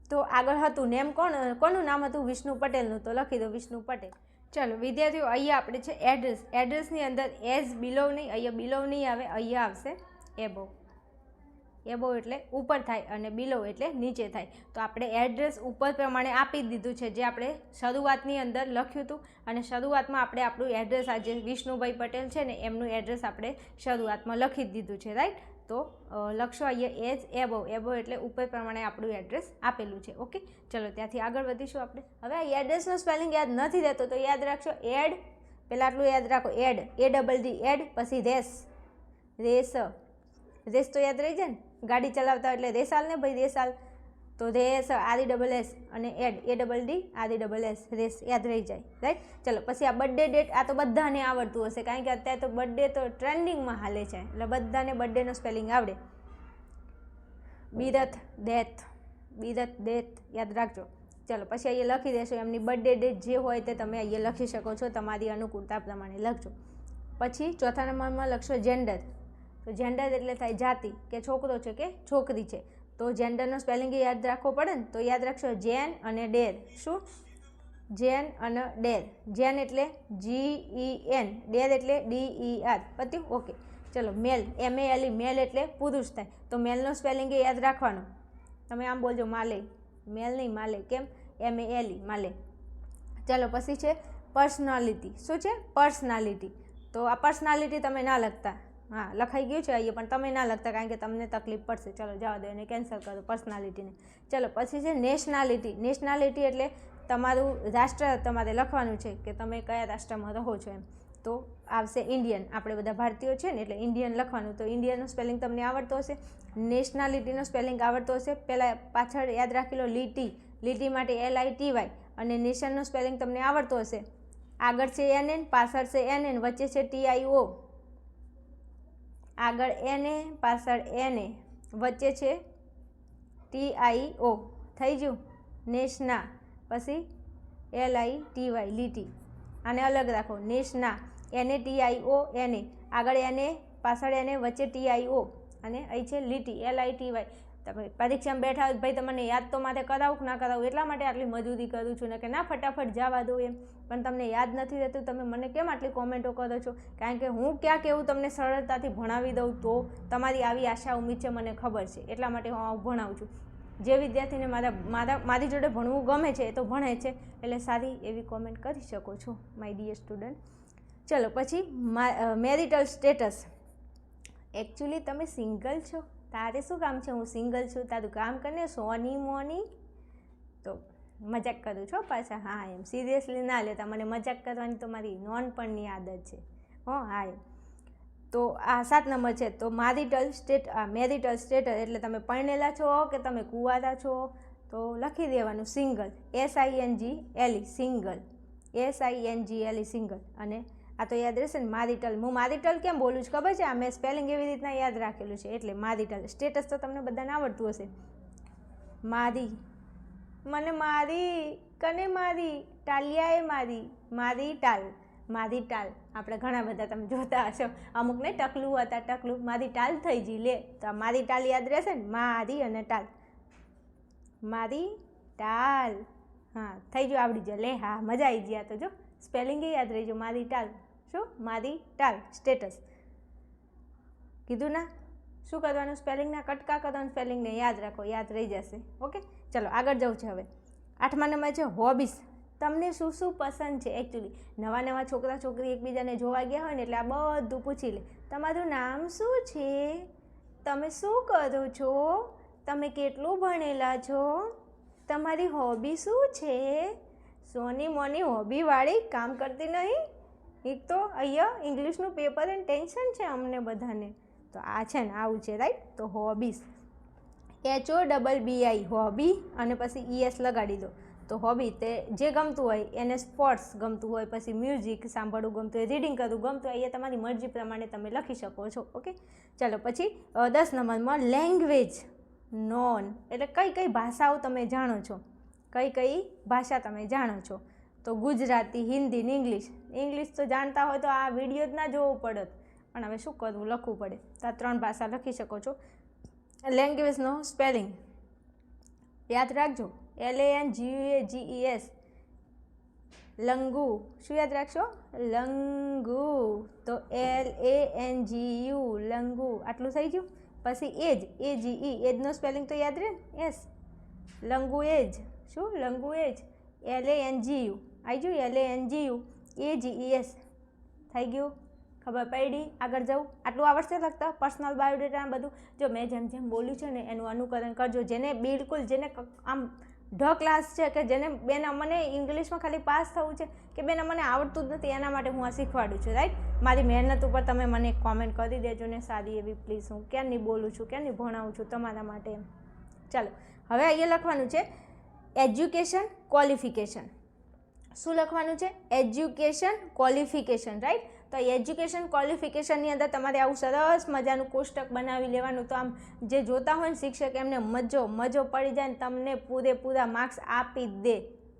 તો આગળ હતું નેમ, કોનું નામ હતું? વિષ્ણુ પટેલનું, તો લખી દો વિષ્ણુ પટેલ. ચલો વિદ્યાર્થીઓ, અહીંયા આપણે છે એડ્રેસ. એડ્રેસની અંદર એઝ બિલો નહીં, અહીંયા બિલો નહીં આવે, અહીંયા આવશે એબો. એબો એટલે ઉપર થાય અને બિલો એટલે નીચે થાય. તો આપણે એડ્રેસ ઉપર પ્રમાણે આપી દીધું છે, જે આપણે શરૂઆતની અંદર લખ્યું હતું, અને શરૂઆતમાં આપણે આપણું એડ્રેસ આજે વિષ્ણુભાઈ પટેલ છે ને એમનું એડ્રેસ આપણે શરૂઆતમાં લખી જ દીધું છે, રાઈટ. તો લખશો અહીંયા એઝ એબો. એબો એટલે ઉપર પ્રમાણે આપણું એડ્રેસ આપેલું છે. ઓકે, ચલો ત્યાંથી આગળ વધીશું આપણે. હવે આ એડ્રેસનો સ્પેલિંગ યાદ નથી રહેતો, તો યાદ રાખશો એડ. પહેલાં આટલું યાદ રાખો, એડ, ADD, એડ. પછી રેસ, રેસ. રેસ તો યાદ રહી જાય ને, ગાડી ચલાવતા એટલે રેસાલ ને ભાઈ, રેસાલ. તો રેસ, RESS અને એડ, ADDS, રેસ યાદ રહી જાય, રાઈટ. ચલો પછી આ બર્થડે ડેટ, આ તો બધાને આવડતું હશે, કારણ કે અત્યારે તો બર્થડે તો ટ્રેન્ડિંગમાં હાલે છે, એટલે બધાને બર્થડેનો સ્પેલિંગ આવડે. બિરથ, ડેથ, બિરથ, ડેથ યાદ રાખજો. ચલો પછી અહીંયા લખી દેશો એમની બર્થડે ડેટ જે હોય તે તમે અહીંયા લખી શકો છો, તમારી અનુકૂળતા પ્રમાણે લખજો. પછી ચોથા નંબરમાં લખશો જેન્ડર. તો જેન્ડર એટલે થાય જાતિ, કે છોકરો છે કે છોકરી છે. તો જેન્ડરનો સ્પેલિંગ યાદ રાખવો પડે ને, તો યાદ રાખશો જેન અને ડેર. શું? જેન અને ડેર. જેન એટલે GEN, ડેર એટલે DER. પત્યું? ઓકે. ચલો મેલ, MALE, મેલ એટલે પુરુષ થાય, તો મેલનો સ્પેલિંગ યાદ રાખવાનો. તમે આમ બોલજો માલે, મેલ નહીં માલે. કેમ? MALE, માલે. ચાલો પછી છે પર્સનાલિટી. શું છે? પર્સનાલિટી. તો આ પર્સનાલિટી તમે ના લખતા. હા, લખાઈ ગયું છે અહીંયા, પણ તમે ના લખતા, કારણ કે તમને તકલીફ પડશે. ચલો જવા દો, એને કેન્સલ કરો પર્સનાલિટીને. ચલો પછી છે નેશનાલિટી. નેશનાલિટી એટલે તમારું રાષ્ટ્ર તમારે લખવાનું છે, કે તમે કયા રાષ્ટ્રમાં રહો છો એમ. તો આવશે ઇન્ડિયન. આપણે બધા ભારતીયો છે ને, એટલે ઇન્ડિયન લખવાનું. તો ઇન્ડિયનનો સ્પેલિંગ તમને આવડતો હશે, નેશનાલિટીનો સ્પેલિંગ આવડતો હશે. પહેલાં પાછળ યાદ રાખી લો લીટી. લીટી માટે LITY. અને નેશનનો સ્પેલિંગ તમને આવડતો હશે. આગળ છે NN, પાછળ છે NN, વચ્ચે છે TIO. આગળ NA, પાછળ NA, વચ્ચે છે TIO. થઈ ગયું નેશના. પછી LITY, લીટી. આને અલગ રાખો, નેશના. NATIO, NA, આગળ NA, પાછળ NA, વચ્ચે TIO, અને અહીં છે લીટી, LITY. તમે પરીક્ષામાં બેઠા હોય ભાઈ, તમને યાદ તો મારે કરાવું કે ના કરાવું, એટલા માટે આટલી મજૂરી કરું છું, ને કે ના ફટાફટ જવા દો એમ. પણ તમને યાદ નથી રહેતું, તમે મને કેમ આટલી કોમેન્ટો કરો છો? કારણ કે હું ક્યાંક એવું તમને સરળતાથી ભણાવી દઉં, તો તમારી આવી આશા ઉમ્મીદ છે, મને ખબર છે, એટલા માટે હું આવું ભણાવું છું. જે વિદ્યાર્થીને મારી જોડે ભણવું ગમે છે એ તો ભણે છે, એટલે સારી એવી કોમેન્ટ કરી શકો છો માય ડિયર સ્ટુડન્ટ. ચલો પછી મેરિટલ સ્ટેટસ. એકચ્યુઅલી તમે સિંગલ છો, તારે શું કામ છે? હું સિંગલ છું, તારું કામ કરીને સોની મોની. તો મજાક કરું છો પાછા. હા, એમ સિરિયસલી ના લેતા, મને મજાક કરવાની તો મારી નોનપણની આદત છે. હા એમ. તો આ 7 નંબર છે. તો મેરિટલ સ્ટેટસ એટલે તમે પરણેલા છો કે તમે કુંવારા છો, તો લખી દેવાનું single, SINGLE, single. SINGLE single. અને આ તો યાદ રહેશે ને, માદીટલ. હું માદીટલ કેમ બોલું છું ખબર છે? આ મેં સ્પેલિંગ એવી રીતના યાદ રાખેલું છે એટલે માદીટલ. સ્ટેટસ તો તમને બધાને આવડતું હશે. માદી, મને મારી, કને મારી, ટાલિયાએ મારી, મારી ટાલ, માદી ટાલ. આપણે ઘણા બધા તમે જોતા હશો, અમુકને ટકલું હતા, ટકલું માદી ટાલ થઈ ગઈ. લે તો આ માદી ટાલ યાદ રહેશે ને, માદી અને ટાલ, માદી ટાલ. હા થઈ ગયું, આવડી જાય. લે હા, મજા આવી ગયા. તો જો સ્પેલિંગ એ યાદ રહી ગયું, માદી ટાલ. શું? માદી ટાલ. સ્ટેટસ કીધું ના? શું કરવાનું? સ્પેલિંગના કટકા કરવાનું, સ્પેલિંગને યાદ રાખો, યાદ રહી જશે. ઓકે, ચલો આગળ જવું છે હવે. 8મા નંબર છે હોબીસ. તમને શું શું પસંદ છે? એકચ્યુઅલી નવા નવા છોકરા છોકરી એકબીજાને જોવા ગયા હોય ને એટલે આ બધું પૂછી લે. તમારું નામ શું છે? તમે શું કરો છો? તમે કેટલું ભણેલા છો? તમારી હોબી શું છે? સોની મોની હોબીવાળી કામ કરતી નહીં. એક તો અહીંયા ઇંગ્લિશનું પેપર એન્ડ ટેન્શન છે અમને બધાને. તો આ છે ને આવું છે, રાઈટ? તો હોબીસ, HOBBI હોબી અને પછી ES લગાડી દો. તો હોબી તે જે ગમતું હોય, એને સ્પોર્ટ્સ ગમતું હોય, પછી મ્યુઝિક સાંભળવું ગમતું હોય, રીડિંગ કરવું ગમતું હોય, એ તમારી મરજી પ્રમાણે તમે લખી શકો છો. ઓકે, ચાલો પછી 10 નંબરમાં લેંગ્વેજ. નોન એટલે કઈ કઈ ભાષાઓ તમે જાણો છો? કઈ કઈ ભાષા તમે જાણો છો? તો ગુજરાતી, હિન્દી ને ઇંગ્લિશ. ઇંગ્લિશ તો જાણતા હોય તો આ વિડીયો જ ના જોવો પડત, પણ હવે શું કરવું, લખવું પડે. તો આ 3 ભાષા લખી શકો છો. લેંગ્વેજનો સ્પેલિંગ યાદ રાખજો, LANGUAGES. લંગુ, શું યાદ રાખશો? લંગુ. તો LANGU, લંગુ. આટલું થઈ ગયું. પછી એજ, AGE, એજનો સ્પેલિંગ તો યાદ રહે ને, એસ. લંગુએજ. શું? લંગુએજ. LANGU આવી ગયું, LANGU AGES. થઈ ગયું, ખબર પડી? આગળ જવું. આટલું આવડશે લખતા? પર્સનલ બાયોડેટા બધું જો મેં જેમ જેમ બોલ્યું છે ને એનું અનુકરણ કરજો. જેને બિલકુલ, જેને આમ ક્લાસ છે કે જેને બેન મને ઇંગ્લિશમાં ખાલી પાસ થવું છે કે બેન મને આવડતું જ નથી, એના માટે હું આ શીખવાડું છું, રાઈટ? મારી મહેનત ઉપર તમે મને કોમેન્ટ કરી દેજો ને સારી એવી પ્લીઝ. હું ક્યાંની બોલું છું, ક્યાંની ભણાવું છું તમારા માટે. ચાલો હવે અહીંયા લખવાનું છે એજ્યુકેશન ક્વોલિફિકેશન. શું લખવાનું છે? Education qualification, right? તો એજ્યુકેશન ક્વોલિફિકેશનની અંદર તમારે આવું સરસ મજાનું કોષ્ટક બનાવી લેવાનું. તો આમ જે જોતા હોય ને શિક્ષક, એમને મજો પડી જાય ને તમને પૂરેપૂરા માર્ક્સ આપી જ દે.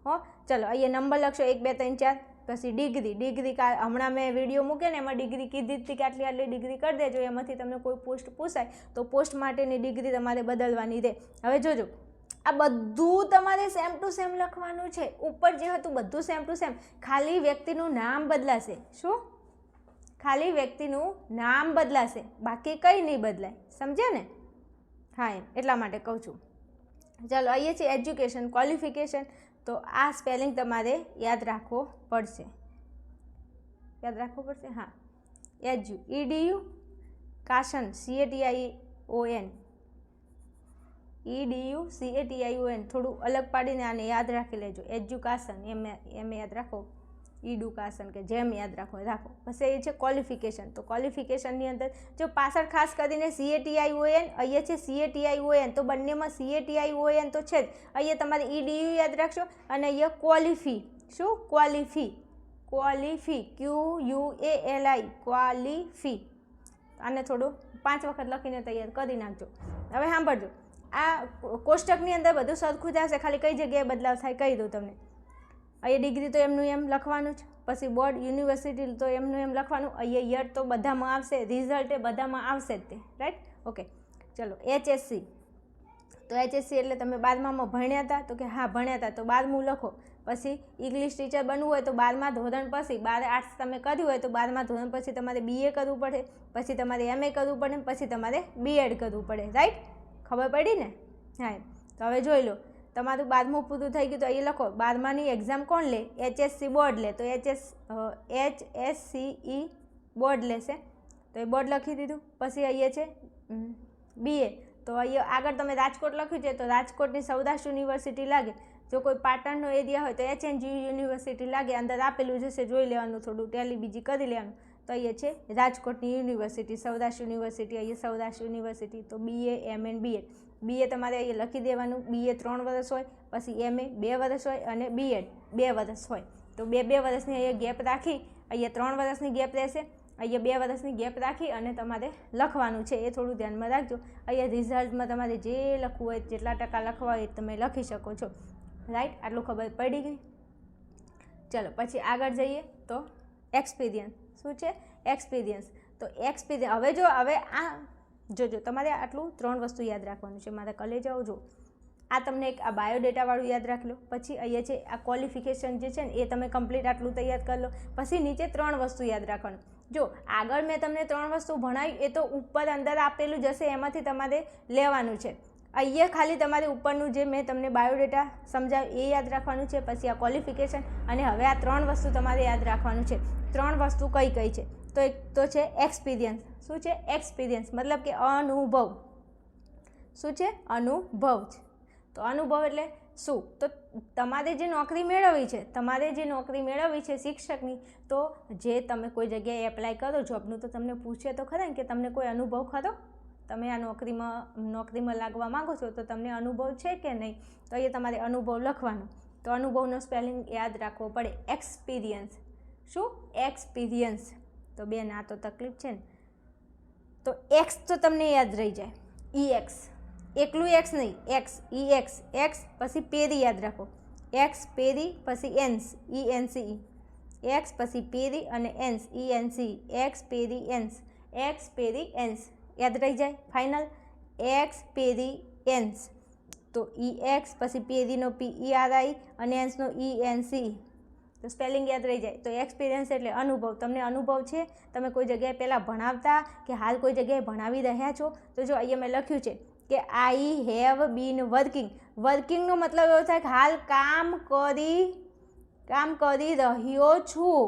હો, ચલો અહીંયા નંબર લખશો 1 2 3 4. પછી ડિગ્રી હમણાં મેં વિડીયો મૂકે ને એમાં ડિગ્રી કીધી હતી કે આટલી ડિગ્રી કરી દેજો. એમાંથી તમને કોઈ પોસ્ટ પૂછાય તો પોસ્ટ માટેની ડિગ્રી તમારે બદલવાની રહે. હવે જોજો, આ બધું તમારે સેમ ટુ સેમ લખવાનું છે. ઉપર જે હતું બધું સેમ ટુ સેમ, ખાલી વ્યક્તિનું નામ બદલાશે. શું? ખાલી વ્યક્તિનું નામ બદલાશે, બાકી કંઈ નહીં બદલાય. સમજ્યા ને? હા, એમ એટલા માટે કહું છું. ચાલો અહીંયા છે એજ્યુકેશન ક્વોલિફિકેશન. તો આ સ્પેલિંગ તમારે યાદ રાખવો પડશે. હા, EDU કાશન, CATION, EDU CATION. થોડું અલગ પાડીને આને યાદ રાખી લેજો. એજ્યુકેશન એમ યાદ રાખો, એડ્યુકેશન કે જેમ યાદ રાખો. પછી એ છે ક્વોલિફિકેશન. તો ક્વોલિફિકેશનની અંદર જો પાછળ ખાસ કરીને CATION, અહીંયા છે CATION. તો બંનેમાં CATION તો છે જ. અહીંયા તમારે EDU યાદ રાખશો અને અહીંયા ક્વોલિફી. શું? ક્વોલિફી, QUALI, ક્વોલિફી. આને થોડું 5 વખત લખીને તૈયાર કરી નાખજો. હવે સાંભળજો, આ કોષ્ટકની અંદર બધું સરખું જ હશે, ખાલી કઈ જગ્યાએ બદલાવ થાય કહી દઉં તમને. અહીંયા ડિગ્રી તો એમનું એમ લખવાનું જ. પછી બોર્ડ, યુનિવર્સિટી તો એમનું એમ લખવાનું. અહીંયા યર તો બધામાં આવશે, રિઝલ્ટ એ બધામાં આવશે જ તે, રાઈટ? ઓકે, ચલો HSC. તો HSC એટલે તમે 12મામાં ભણ્યા હતા? તો કે હા ભણ્યા હતા, તો 12મું લખો. પછી ઇંગ્લિશ ટીચર બનવું હોય તો 12મા ધોરણ પછી, 12 આર્ટ્સ તમે કર્યું હોય તો 12મા ધોરણ પછી તમારે BA કરવું પડે, પછી તમારે MA કરવું પડે, પછી તમારે BEd કરવું પડે, રાઈટ? ખબર પડી ને? હા, તો હવે જોઈ લો, તમારું 12મું પૂરું થઈ ગયું. તો અહીં લખો 12માની એક્ઝામ કોણ લે? HSC બોર્ડ લે. તો HSCE બોર્ડ લેશે. તો એ બોર્ડ લખી દીધું. પછી અહીંયા છે BA. તો અહીંયા આગળ તમે રાજકોટ લખ્યું છે તો રાજકોટની સૌરાષ્ટ્ર યુનિવર્સિટી લાગે. જો કોઈ પાટણનો એરિયા હોય તો HNGU યુનિવર્સિટી લાગે. અંદર આપેલું જશે, જોઈ લેવાનું, થોડું ટેલી બીજી કરી લેવાનું. તો અહીંયા છે રાજકોટની યુનિવર્સિટી, સૌરાષ્ટ્ર યુનિવર્સિટી. અહીંયા સૌરાષ્ટ્ર યુનિવર્સિટી. તો BA, MA, BEd. BA તમારે અહીંયા લખી દેવાનું. BA 3 વર્ષ હોય, પછી MA 2 વર્ષ હોય અને BEd 2 વર્ષ હોય. તો તો 2 વર્ષની અહીંયા ગેપ રાખી, અહીંયા 3 વર્ષની ગેપ રહેશે, અહીંયા 2 વર્ષની ગેપ રાખી અને તમારે લખવાનું છે, એ થોડું ધ્યાનમાં રાખજો. અહીંયા રિઝલ્ટમાં તમારે જે લખવું હોય, જેટલા ટકા લખવા હોય તમે લખી શકો છો. રાઈટ, આટલું ખબર પડી ગઈ. ચલો પછી આગળ જઈએ તો એક્સપિરિયન્સ. શું છે? એક્સપિરિયન્સ. તો એક્સપિરિયન્સ હવે આ જોજો, તમારે આટલું 3 વસ્તુ યાદ રાખવાનું છે. મારા કલેજાઓ જો, આ તમને એક આ બાયોડેટાવાળું યાદ રાખી લો. પછી અહીંયા છે આ ક્વોલિફિકેશન જે છે ને એ તમે કમ્પ્લીટ આટલું તૈયાર કરી લો. પછી નીચે 3 વસ્તુ યાદ રાખવાનું. જો આગળ મેં તમને 3 વસ્તુ ભણાવી, એ તો ઉપર અંદર આપેલું જશે, એમાંથી તમારે લેવાનું છે. અહીંયા ખાલી તમારે ઉપરનું જે મેં તમને બાયોડેટા સમજાવ્યું એ યાદ રાખવાનું છે. પછી આ ક્વોલિફિકેશન અને હવે આ 3 વસ્તુ તમારે યાદ રાખવાનું છે. 3 વસ્તુ કઈ કઈ છે? તો એક તો છે એક્સપિરિયન્સ. શું છે? એક્સપિરિયન્સ મતલબ કે અનુભવ. શું છે? અનુભવ છે. તો અનુભવ એટલે શું? તો તમારે જે નોકરી મેળવવી છે શિક્ષકની, તો જે તમે કોઈ જગ્યાએ એપ્લાય કરો જોબનું, તો તમને પૂછે તો ખરા ને કે તમને કોઈ અનુભવ ખરો? તમે આ નોકરીમાં લાગવા માગો છો તો તમને અનુભવ છે કે નહીં? તો એ તમારે અનુભવ લખવાનું. તો અનુભવનો સ્પેલિંગ યાદ રાખવો પડે. એક્સપિરિયન્સ. શું? એક્સપિરિયન્સ. તો બેન આ તો તકલીફ છે ને. તો એક્સ તો તમને યાદ રહી જાય. EX, એકલું એક્સ નહીં, એક્સ, EX, એક્સ પછી પેરી યાદ રાખો. એક્સ પેરી પછી એન્સ, ENCE. એક્સ પછી પેરી અને એન્સ, ENCE. એક્સ પેરી એન્સ, એક્સ પેરી એન્સ યાદ રહી જાય. ફાઇનલ. એક્સ પેરી એન્સ. તો EX પછી પેરીનો PERI અને એન્સનો ENCE. તો સ્પેલિંગ યાદ રહી જાય. તો એક્સપિરિયન્સ એટલે અનુભવ. તમને અનુભવ છે, તમે કોઈ જગ્યાએ પહેલાં ભણાવતા કે હાલ કોઈ જગ્યાએ ભણાવી રહ્યા છો. તો જો અહીંયા મેં લખ્યું છે કે આઈ હેવ બીન વર્કિંગ. વર્કિંગનો મતલબ એવો થાય કે હાલ કામ કરી રહ્યો છું.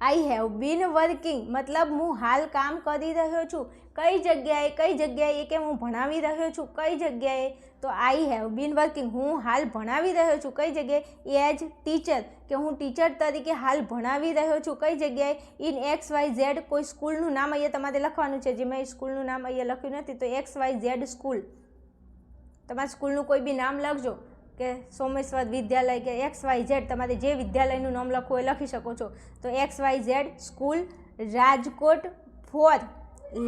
આઈ હેવ બીન વર્કિંગ મતલબ હું હાલ કામ કરી રહ્યો છું. કઈ જગ્યાએ કે હું ભણાવી રહ્યો છું. કઈ જગ્યાએ? તો આઈ હેવ બીન વર્કિંગ, હું હાલ ભણાવી રહ્યો છું. કઈ જગ્યાએ? એઝ ટીચર, કે હું ટીચર તરીકે હાલ ભણાવી રહ્યો છું. કઈ જગ્યાએ? In XYZ. કોઈ સ્કૂલનું નામ અહીંયા તમારે લખવાનું છે. જે મેં સ્કૂલનું નામ અહીંયા લખ્યું નથી, તો XYZ સ્કૂલ. તમારા સ્કૂલનું કોઈ બી નામ લખજો, કે સોમેશ્વર વિદ્યાલય કે XYZ. તમારે જે વિદ્યાલયનું નામ લખવું એ લખી શકો છો. તો XYZ school, Rajkot, for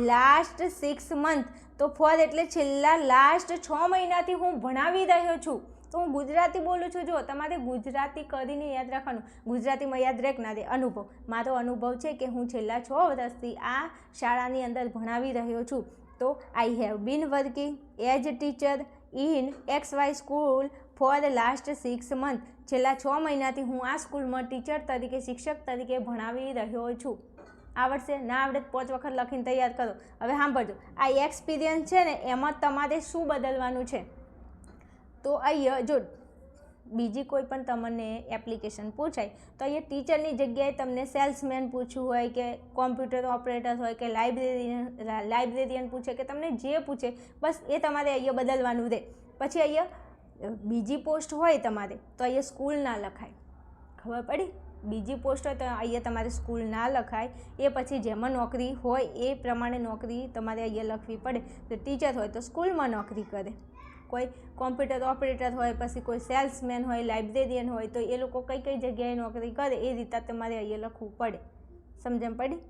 last 6 month. તો ફોર એટલે છેલ્લા લાસ્ટ 6 મહિનાથી હું ભણાવી રહ્યો છું. તો હું ગુજરાતી બોલું છું. જો તમારે ગુજરાતી કરીને યાદ રાખવાનું. ગુજરાતીમાં યાદ રાખ ના દે. અનુભવ. મારો અનુભવ છે કે હું છેલ્લા 6 વર્ષથી આ શાળાની અંદર ભણાવી રહ્યો છું. તો I have been working as teacher in XY school four last 6 month. છેલ્લા 6 મહિનાથી હું આ સ્કૂલમાં ટીચર તરીકે, શિક્ષક તરીકે ભણાવી રહ્યો છું. આવડશે? ના આવડે 5 વખત લખીને તૈયાર કરો. હવે સાંભળજો, આ એક્સપિરિયન્સ છે ને, એમાં તમારે શું બદલવાનું છે? તો અહીંયા જો બીજી કોઈ પણ તમને એપ્લિકેશન પૂછાય, તો અહીંયા ટીચરની જગ્યાએ તમને સેલ્સમેન પૂછવું હોય કે કોમ્પ્યુટર ઓપરેટર હોય કે લાઇબ્રેરિયન પૂછે કે તમને જે પૂછે, બસ એ તમારે અહીંયા બદલવાનું રહે. પછી અહીંયા બીજી પોસ્ટ હોય તમારે, તો અહીંયા સ્કૂલ ના લખાય. ખબર પડી? બીજી પોસ્ટ હોય તો અહીંયા તમારે સ્કૂલ ના લખાય. એ પછી જેમાં નોકરી હોય એ પ્રમાણે નોકરી તમારે અહીંયા લખવી પડે. તો ટીચર હોય તો સ્કૂલમાં નોકરી કરે, કોઈ કોમ્પ્યુટર ઓપરેટર હોય, પછી કોઈ સેલ્સમેન હોય, લાઇબ્રેરિયન હોય, તો એ લોકો કઈ જગ્યાએ નોકરી કરે એ રીતે તમારે અહીંયા લખવું પડે. સમજણ પડી?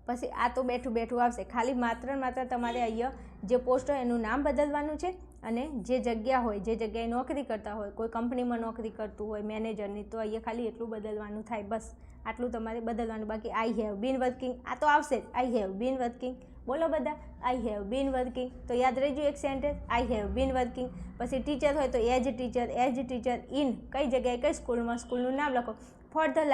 પછી આ તો બેઠું આવશે. ખાલી માત્ર તમારે અહીંયા જે પોસ્ટ હોય એનું નામ બદલવાનું છે અને જે જગ્યા હોય, જે જગ્યાએ નોકરી કરતા હોય, કોઈ કંપનીમાં નોકરી કરતું હોય મેનેજરની, તો અહીંયા ખાલી એટલું બદલવાનું થાય. બસ આટલું તમારે બદલવાનું. બાકી આઈ હેવ બીન વર્કિંગ આ તો આવશે જ. આઈ હેવ બીન વર્કિંગ બોલો બધા. આઈ હેવ બીન વર્કિંગ તો યાદ રહી ગયું એક sentence. I have been working. પછી ટીચર હોય તો એઝ ટીચર ઇન કઈ જગ્યાએ, કઈ સ્કૂલમાં, સ્કૂલનું નામ લખો. For the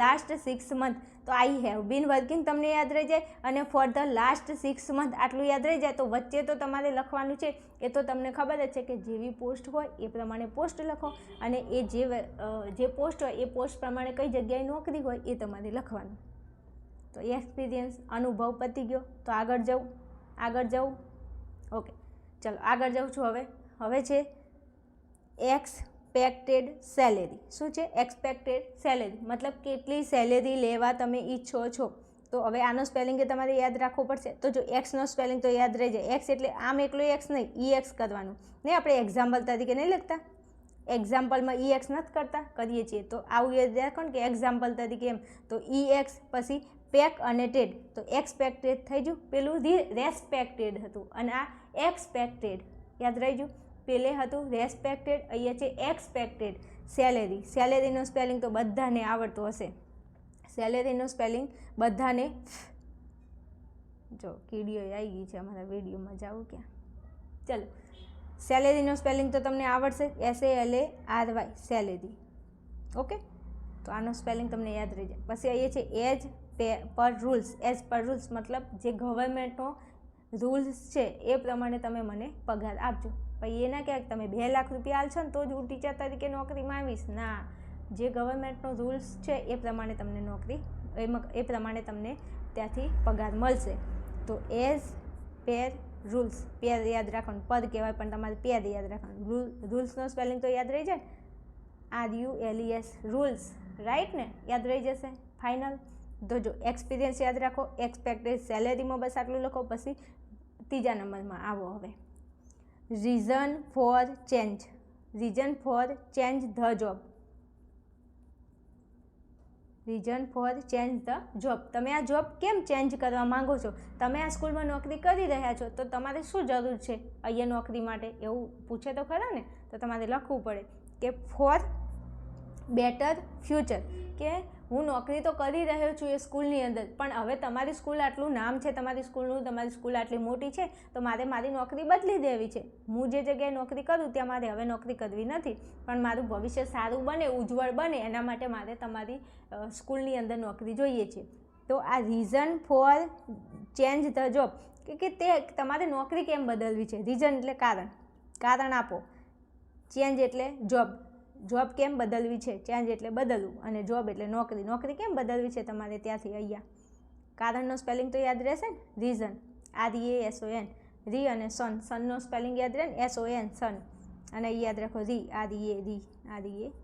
last 6 month. તો આઈ હેવ બીન વર્કિંગ તમને યાદ રહી જાય અને ફોર ધ લાસ્ટ 6 મંથ આટલું યાદ રહી જાય. તો વચ્ચે તો તમારે લખવાનું છે, એ તો તમને ખબર જ છે કે જેવી પોસ્ટ હોય એ પ્રમાણે પોસ્ટ લખો અને એ જે પોસ્ટ હોય એ પોસ્ટ પ્રમાણે કઈ જગ્યાએ નોકરી હોય એ તમારે લખવાનું. તો એક્સપિરિયન્સ અનુભવ પતી ગયો. તો આગળ જાઉં. ઓકે ચલો આગળ જાઉં છું. હવે છે એક્સપેક્ટેડ સેલેરી. શું છે? એક્સપેક્ટેડ સેલેરી મતલબ કેટલી સેલેરી લેવા તમે ઈચ્છો છો. તો હવે આનો સ્પેલિંગ એ તમારે યાદ રાખવું પડશે. તો જો એક્સનો સ્પેલિંગ તો યાદ રહી જાય. એક્સ એટલે આમ એકલો એક્સ નહીં, EX કરવાનું. નહીં આપણે એક્ઝામ્પલ તરીકે નહીં લખતા. એક્ઝામ્પલમાં EX નથી કરતા, કરીએ છીએ. તો આવું યાદ રાખો ને કે એક્ઝામ્પલ તરીકે એમ તો EX પછી પેક અને ટેડ, તો એક્સપેક્ટેડ થઈ ગયું, પેલું રેસ્પેક્ટેડ હતું અને આ એક્સપેક્ટેડ, યાદ રહી ગયું. પેલે હતું રેસ્પેક્ટેડ, અહીંયા છે એક્સપેક્ટેડ. સેલેરી, સેલેરીનો સ્પેલિંગ તો બધાને આવડતો હશે. સેલેરીનો સ્પેલિંગ બધાને, જો કીડીઓ આવી ગઈ છે અમારા વિડીયોમાં, જાવું ક્યાં, ચલો. સેલેરીનો સ્પેલિંગ તો તમને આવડશે, SALARY, સેલેરી. ઓકે, તો આનો સ્પેલિંગ તમને યાદ રહી જાય. પછી અહીંયા છે એજ પર રૂલ્સ. એઝ પર રૂલ્સ મતલબ જે ગવર્મેન્ટનો રૂલ્સ છે એ પ્રમાણે તમે મને પગાર આપજો. પછી એ ના કહેવાય કે તમે 2 લાખ રૂપિયા આલશો ને તો જ હું ટીચર તરીકે નોકરીમાં આવીશ. ના, જે ગવર્મેન્ટનો રૂલ્સ છે એ પ્રમાણે તમને નોકરી, એ પ્રમાણે તમને ત્યાંથી પગાર મળશે. તો એઝ પેર રૂલ્સ, પેર યાદ રાખવાનું, પદ કહેવાય પણ તમારે પેર યાદ રાખવાનું. રૂલ્સનો સ્પેલિંગ તો યાદ રહી જાય, RULES, રૂલ્સ, રાઈટ ને, યાદ રહી જશે. ફાઇનલ. તો જો એક્સપિરિયન્સ યાદ રાખો, એક્સપેક્ટેડ સેલેરીમાં બસ આટલું લખો. પછી ત્રીજા નંબરમાં આવો હવે, reason four change. Reason four change the job. Reason four change the job, તમે આ જોબ કેમ ચેન્જ કરવા માંગો છો? તમે આ સ્કૂલમાં નોકરી કરી રહ્યા છો તો તમારે શું જરૂર છે અહીંયા નોકરી માટે, એવું પૂછે તો ખરા ને. તો તમારે લખવું પડે કે ફોર બેટર ફ્યુચર, કે હું નોકરી તો કરી રહ્યો છું એ સ્કૂલની અંદર, પણ હવે તમારી સ્કૂલ આટલું નામ છે તમારી સ્કૂલનું, તમારી સ્કૂલ આટલી મોટી છે, તો મારે મારી નોકરી બદલી દેવી છે. હું જે જગ્યાએ નોકરી કરું ત્યાં મારે હવે નોકરી કરવી નથી, પણ મારું ભવિષ્ય સારું બને, ઉજ્જવળ બને, એના માટે મારે તમારી સ્કૂલની અંદર નોકરી જોઈએ છે. તો આ reason four change the job, કે તે તમારે નોકરી કેમ બદલવી છે. રીઝન એટલે કારણ, કારણ આપો. ચેન્જ એટલે જોબ, જોબ કેમ બદલવી છે, ચેન્જ એટલે બદલવું, અને જોબ એટલે નોકરી, નોકરી કેમ બદલવી છે તમારે ત્યાંથી અહીંયા. કારણનો સ્પેલિંગ તો યાદ રહેશે ને, રીઝન, REASON, રી અને સન, સનનો સ્પેલિંગ યાદ રહે ને, SON, સન, અને યાદ રાખો રી, REA,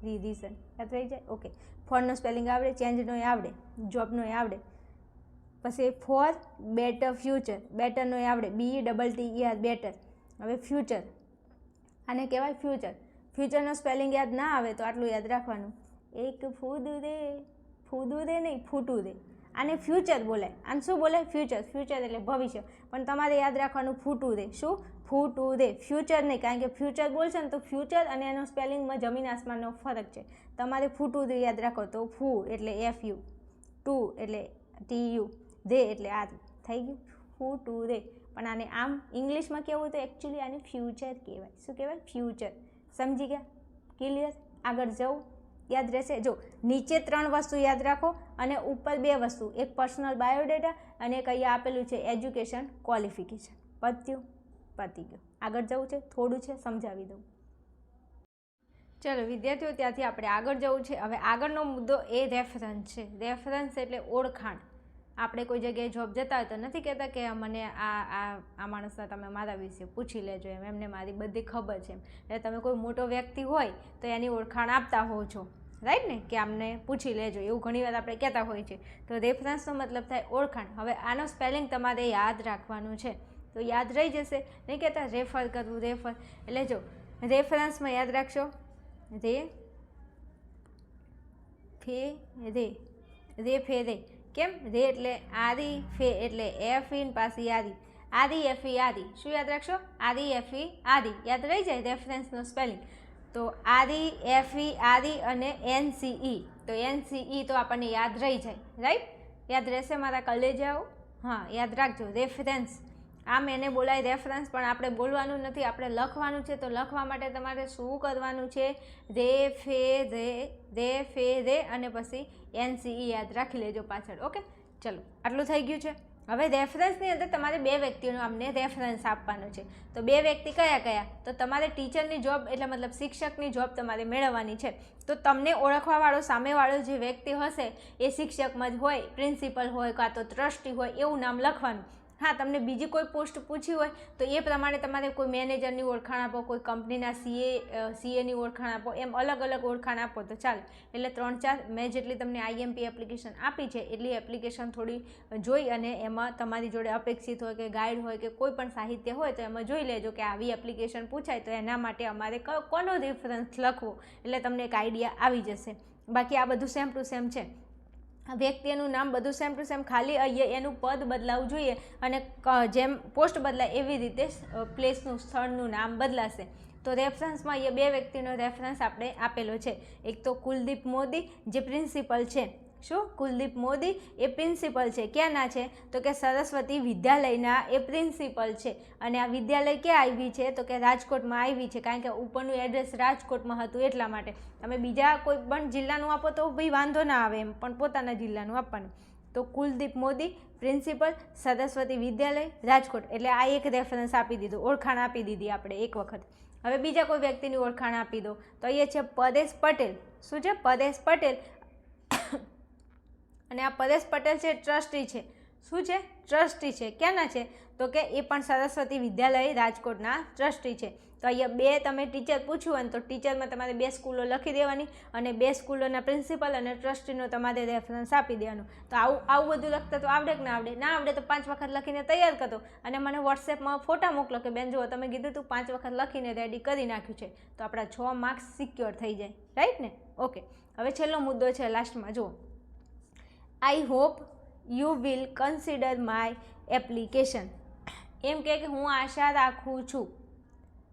રીઝન, યાદ રહી જાય. ઓકે, ફોરનો સ્પેલિંગ આવડે, ચેન્જનો આવડે, જોબનો આવડે. પછી ફોર બેટર ફ્યુચર, બેટરનો આવડે, BETTER, બેટર. હવે ફ્યુચર, આને કહેવાય ફ્યુચર. ફ્યુચરનો સ્પેલિંગ યાદ ના આવે તો આટલું યાદ રાખવાનું, એક ફૂદું રે નહીં, ફૂટું રે. આને ફ્યુચર બોલાય. આને શું બોલાય? ફ્યુચર. ફ્યુચર એટલે ભવિષ્ય, પણ તમારે યાદ રાખવાનું ફૂટું રે. શું? ફૂટું રે, ફ્યુચર નહીં. કારણ કે ફ્યુચર બોલશે ને તો ફ્યુચર અને એનો સ્પેલિંગમાં જમીન આસમાનનો ફરક છે. તમારે ફૂટું રે યાદ રાખો. તો ફૂ એટલે FU, ટુ એટલે TU, રે એટલે આ થઈ ગયું, ફૂટું રે. પણ આને આમ ઇંગ્લિશમાં કહેવું તો એકચ્યુઅલી આને ફ્યુચર કહેવાય. શું કહેવાય? ફ્યુચર. સમજી ગયા? ક્લિયર? આગળ જવું, યાદ રહેશે. જો નીચે 3 વસ્તુ યાદ રાખો અને ઉપર 2 વસ્તુ, એક પર્સનલ બાયોડેટા અને એક અહીંયા આપેલું છે એજ્યુકેશન ક્વોલિફિકેશન. પતી ગયું. આગળ જવું છે, થોડું છે, સમજાવી દઉં. ચલો વિદ્યાર્થીઓ, ત્યાંથી આપણે આગળ જવું છે. હવે આગળનો મુદ્દો એ રેફરન્સ છે. રેફરન્સ એટલે ઓળખાણ. આપણે કોઈ જગ્યાએ જોબ જતા હોય તો નથી કહેતા કે મને આ માણસના તમે મારા વિશે પૂછી લેજો, એમને મારી બધી ખબર છે. એટલે તમે કોઈ મોટો વ્યક્તિ હોય તો એની ઓળખાણ આપતા હોવ છો, રાઈટ ને, કે આમને પૂછી લેજો, એવું ઘણીવાર આપણે કહેતા હોઈએ છીએ. તો રેફરન્સનો મતલબ થાય ઓળખાણ. હવે આનો સ્પેલિંગ તમારે યાદ રાખવાનું છે, તો યાદ રહી જશે. નહીં કહેતા રેફર કરવું, રેફર. એટલે જો રેફરન્સમાં યાદ રાખશો, રે ફે રે. કેમ? રે એટલે આરી, ફે એટલે FE પાછી આરી, REFE, આરી. શું યાદ રાખશો? REFE, આરી. યાદ રહી જાય રેફરન્સનો સ્પેલિંગ. તો REFE, આરી અને NCE. તો NCE તો આપણને યાદ રહી જાય, રાઈટ? યાદ રહેશે મારા કલેજાઓ? હા, યાદ રાખજો. રેફરન્સ, આમ એને બોલાય રેફરન્સ, પણ આપણે બોલવાનું નથી, આપણે લખવાનું છે. તો લખવા માટે તમારે શું કરવાનું છે? રે ફે રે અને પછી NCE યાદ રાખી લેજો પાછળ. ઓકે, ચલો આટલું થઈ ગયું છે. હવે રેફરન્સની અંદર તમારે 2 વ્યક્તિનો અમને રેફરન્સ આપવાનો છે. તો 2 વ્યક્તિ કયા કયા? તો તમારે ટીચરની જોબ એટલે મતલબ શિક્ષકની જોબ તમારે મેળવવાની છે. તો તમને ઓળખવાવાળો સામેવાળો જે વ્યક્તિ હશે એ શિક્ષકમાં જ હોય, પ્રિન્સિપલ હોય, કાં તો ટ્રસ્ટી હોય, એવું નામ લખવાનું. હા, તમને બીજી કોઈ પોસ્ટ પૂછી હોય તો એ પ્રમાણે તમારે કોઈ મેનેજરની ઓળખાણ આપો, કોઈ કંપનીના સીએની ઓળખાણ આપો, એમ અલગ અલગ ઓળખાણ આપો તો ચાલે. એટલે 3-4 મેં જેટલી તમને આઈએમપી એપ્લિકેશન આપી છે એટલી એપ્લિકેશન થોડી જોઈ અને એમાં તમારી જોડે અપેક્ષિત હોય કે ગાઈડ હોય કે કોઈ પણ સાહિત્ય હોય તો એમાં જોઈ લેજો કે આવી એપ્લિકેશન પૂછાય તો એના માટે અમારે કોનો રેફરન્સ લખવો, એટલે તમને એક આઈડિયા આવી જશે. બાકી આ બધું સેમ ટુ સેમ છે. વ્યક્તિનું નામ બધું સેમ ટુ સેમ, ખાલી અહીંયા એનું પદ બદલાવવું જોઈએ અને જેમ પોસ્ટ બદલાય એવી રીતે પ્લેસનું સ્થળનું નામ બદલાશે. તો રેફરન્સમાં અહીંયા 2 વ્યક્તિનો રેફરન્સ આપણે આપેલો છે. એક તો કુલદીપ મોદી જે પ્રિન્સિપલ છે. શું? કુલદીપ મોદી એ પ્રિન્સિપલ છે. ક્યાંના છે? તો કે સરસ્વતી વિદ્યાલયના એ પ્રિન્સિપલ છે. અને આ વિદ્યાલય ક્યાં આવી છે? તો કે રાજકોટમાં આવી છે, કારણ કે ઉપરનું એડ્રેસ રાજકોટમાં હતું એટલા માટે. તમે બીજા કોઈ પણ જિલ્લાનું આપો તો ભાઈ વાંધો ના આવે એમ, પણ પોતાના જિલ્લાનું આપવાનું. તો કુલદીપ મોદી પ્રિન્સિપલ, સરસ્વતી વિદ્યાલય, રાજકોટ. એટલે આ એક રેફરન્સ આપી દીધું, ઓળખાણ આપી દીધી આપણે એક વખત. હવે બીજા કોઈ વ્યક્તિની ઓળખાણ આપી દો તો અહીંયા છે પરેશ પટેલ. શું છે? પરેશ પટેલ. અને આ પરેશ પટેલ છે ટ્રસ્ટી છે. શું છે? ટ્રસ્ટી છે. ક્યાંના છે? તો કે એ પણ સરસ્વતી વિદ્યાલય રાજકોટના ટ્રસ્ટી છે. તો અહીંયા 2 તમે ટીચર પૂછ્યું હોય તો ટીચરમાં તમારે 2 સ્કૂલો લખી દેવાની અને 2 સ્કૂલોના પ્રિન્સિપલ અને ટ્રસ્ટીનો તમારે રેફરન્સ આપી દેવાનું. તો આવું બધું લખતા તો આવડે કે ના આવડે? ના આવડે તો 5 વખત લખીને તૈયાર કરો અને મને વોટ્સએપમાં ફોટા મોકલો કે બેન જુઓ તમે કીધું તું 5 વખત લખીને રેડી કરી નાખ્યું છે. તો આપણા 6 માર્ક્સ સિક્યોર થઈ જાય. રાઈટ ને? ઓકે. હવે છેલ્લો મુદ્દો છે લાસ્ટમાં. જુઓ, I hope you will consider my application. એમ કે હું આશા રાખું છું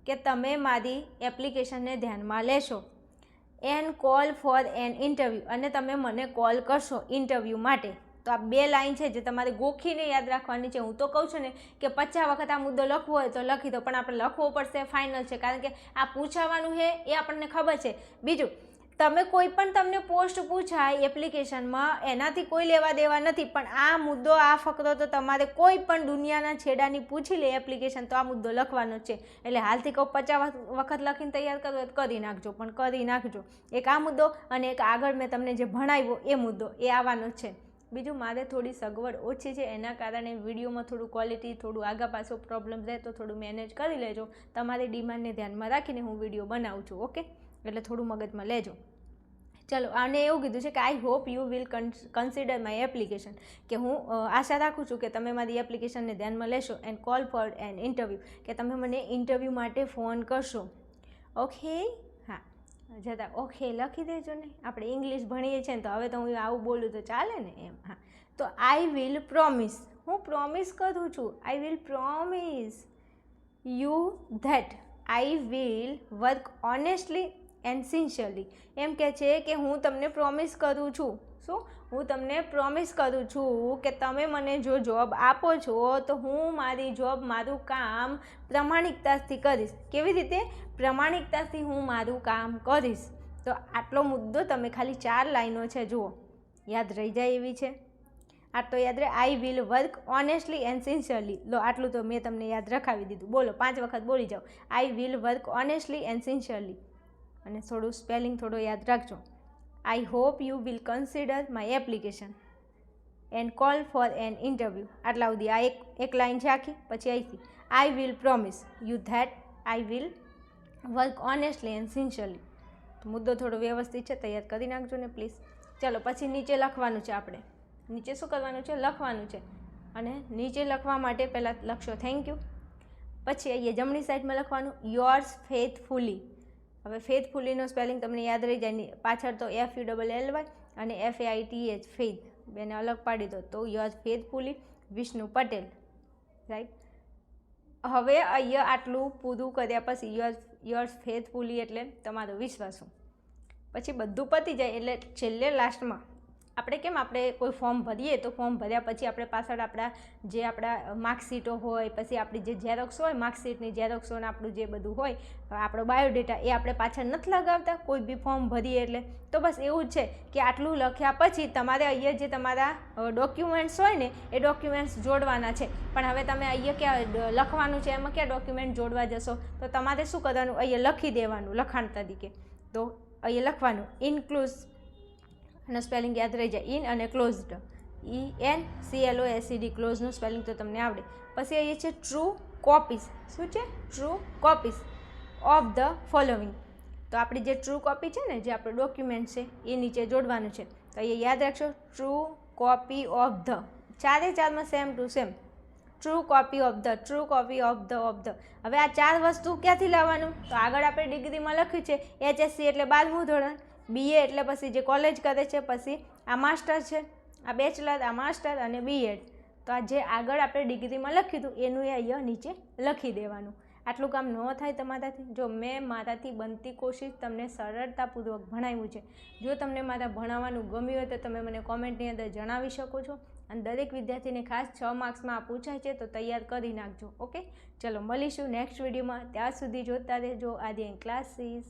કે તમે મારી એપ્લિકેશનને ધ્યાનમાં લેશો. And call for an interview, અને તમે મને કોલ કરશો ઇન્ટરવ્યૂ માટે. તો આ 2 લાઈન છે જે તમારે ગોખીને યાદ રાખવાની છે. હું તો કહું છું ને કે 50 વખત આ મુદ્દો લખવો હોય તો લખી દો, પણ આપણે લખવો પડશે, ફાઇનલ છે, કારણ કે આ પૂછાવાનું છે એ આપણને ખબર છે. બીજું, તમે કોઈ પણ તમને પોસ્ટ પૂછાય એપ્લિકેશનમાં એનાથી કોઈ લેવા દેવા નથી, પણ આ મુદ્દો, આ ફકરો તો તમારે કોઈ પણ દુનિયાના છેડાની પૂછી લે એપ્લિકેશન તો આ મુદ્દો લખવાનો છે. એટલે હાલથી કહું 50 વખત લખીને તૈયાર કરો તો કરી નાખજો, પણ કરી નાખજો. એક આ મુદ્દો અને એક આગળ મેં તમને જે ભણાવ્યો એ મુદ્દો એ આવવાનો છે. બીજું, મારે થોડી સગવડ ઓછી છે એના કારણે વિડીયોમાં થોડું ક્વોલિટી, થોડું આગા પાછો પ્રોબ્લેમ રહે તો થોડું મેનેજ કરી લેજો. તમારી ડિમાન્ડને ધ્યાનમાં રાખીને હું વિડીયો બનાવું છું. ઓકે? એટલે થોડું મગજમાં લેજો. ચલો, આને એવું કીધું છે કે આઈ hope you will consider my application, કે હું આશા રાખું છું કે તમે મારી એપ્લિકેશનને ધ્યાનમાં લેશો. And call for an interview, કે તમે મને ઇન્ટરવ્યૂ માટે ફોન કરશો. ઓકે? હા, જતા ઓકે લખી દેજો ને. આપણે ઇંગ્લિશ ભણીએ છીએ ને તો હવે તો હું આવું બોલું તો ચાલે ને એમ. હા, તો આઈ વિલ પ્રોમિસ, હું પ્રોમિસ કરું છું. I will promise you that I will work honestly and sincerely. એમ કે છે કે હું તમને પ્રોમિસ કરું છું. શું? હું તમને પ્રોમિસ કરું છું કે તમે મને જો જોબ આપો છો તો હું મારી જોબ, મારું કામ પ્રમાણિકતાથી કરીશ. કેવી રીતે? પ્રમાણિકતાથી હું મારું કામ કરીશ. તો આટલો મુદ્દો તમે ખાલી 4 લાઈનો છે, જુઓ, યાદ રહી જાય એવી છે. આટલો યાદ રહે. I will work honestly and sincerely. લો, આટલું તો મેં તમને યાદ રખાવી દીધું. બોલો, 5 વખત બોલી જાઓ. I will work honestly and sincerely. અને થોડું સ્પેલિંગ થોડો યાદ રાખજો. I hope you will consider my application and call for an interview. આટલા સુધી આ એક લાઈન છે આખી. પછી અહીંથી I will promise you that I will work honestly and sincerely. તો મુદ્દો થોડો વ્યવસ્થિત છે, તૈયાર કરી નાખજો ને પ્લીઝ. ચલો, પછી નીચે લખવાનું છે. આપણે નીચે શું કરવાનું છે? લખવાનું છે. અને નીચે લખવા માટે પહેલાં લખશો થેન્ક યુ. પછી અહીંયા જમણી સાઈડમાં લખવાનું યોર્સ ફેથફુલી. હવે ફેથફુલીનો સ્પેલિંગ તમને યાદ રહી જાય. પાછળ તો FULLY અને FAITH, ફેથ, બેને અલગ પાડી દો તો yours faithfully Vishnu Patel. Right? હવે અહીંયા આટલું પૂરું કર્યા પછી યોર્સ ફેથફુલી એટલે તમારો વિશ્વાસુ. પછી બધું પતી જાય એટલે છેલ્લે લાસ્ટમાં આપણે કેમ, આપણે કોઈ ફોર્મ ભરીએ તો ફોર્મ ભર્યા પછી આપણે પાછળ આપણા માર્કશીટો હોય, પછી આપણી જે ઝેરોક્સ હોય, માર્કશીટની ઝેરોક્સો અને આપણું જે બધું હોય, આપણો બાયોડેટા, એ આપણે પાછળ નથી લગાવતા કોઈ બી ફોર્મ ભરીએ એટલે. તો બસ એવું જ છે કે આટલું લખ્યા પછી તમારે અહીંયા જે તમારા ડોક્યુમેન્ટ્સ હોય ને એ ડોક્યુમેન્ટ્સ જોડવાના છે. પણ હવે તમે અહીંયા ક્યાં લખવાનું છે, એમાં ક્યાં ડોક્યુમેન્ટ જોડવા જશો? તો તમારે શું કરવાનું? અહીંયા લખી દેવાનું લખાણ તરીકે. તો અહીંયા લખવાનું ઇન્ક્લુઝ, અને સ્પેલિંગ યાદ રહી જાય, ઇન અને ક્લોઝડ. CLOSED ક્લોઝનું સ્પેલિંગ તો તમને આવડે. પછી અહીંયા છે ટ્રુ કોપીઝ. શું છે? True copies of the following. તો આપણી જે ટ્રુ કોપી છે ને, જે આપણું ડોક્યુમેન્ટ છે એ નીચે જોડવાનું છે. તો અહીંયા યાદ રાખશો, ટ્રુ કોપી ઓફ ધ, ચારે ચારમાં same to same, true copy of the, true copy of the. હવે આ 4 વસ્તુ ક્યાંથી લાવવાનું? તો આગળ આપણે ડિગ્રીમાં લખ્યું છે HSC એટલે 12મું ધોરણ, BA એટલે પછી જે કોલેજ કરે છે, પછી આ માસ્ટર છે, આ બેચલર, આ માસ્ટર અને BEd. તો આ જે આગળ આપણે ડિગ્રીમાં લખ્યું હતું એનું એ અહીંયા નીચે લખી દેવાનું. આટલું કામ ન થાય તમારાથી. જો મેં મારાથી બનતી કોશિશ તમને સરળતાપૂર્વક ભણાવ્યું છે. જો તમને મારા ભણાવવાનું ગમ્યું હોય તો તમે મને કોમેન્ટની અંદર જણાવી શકો છો. અને દરેક વિદ્યાર્થીને ખાસ 6 માર્ક્સમાં આ પૂછાય છે તો તૈયાર કરી નાખજો. ઓકે, ચલો મળીશું નેક્સ્ટ વિડીયોમાં. ત્યાં સુધી જોતા રહેજો આદિન ક્લાસીસ.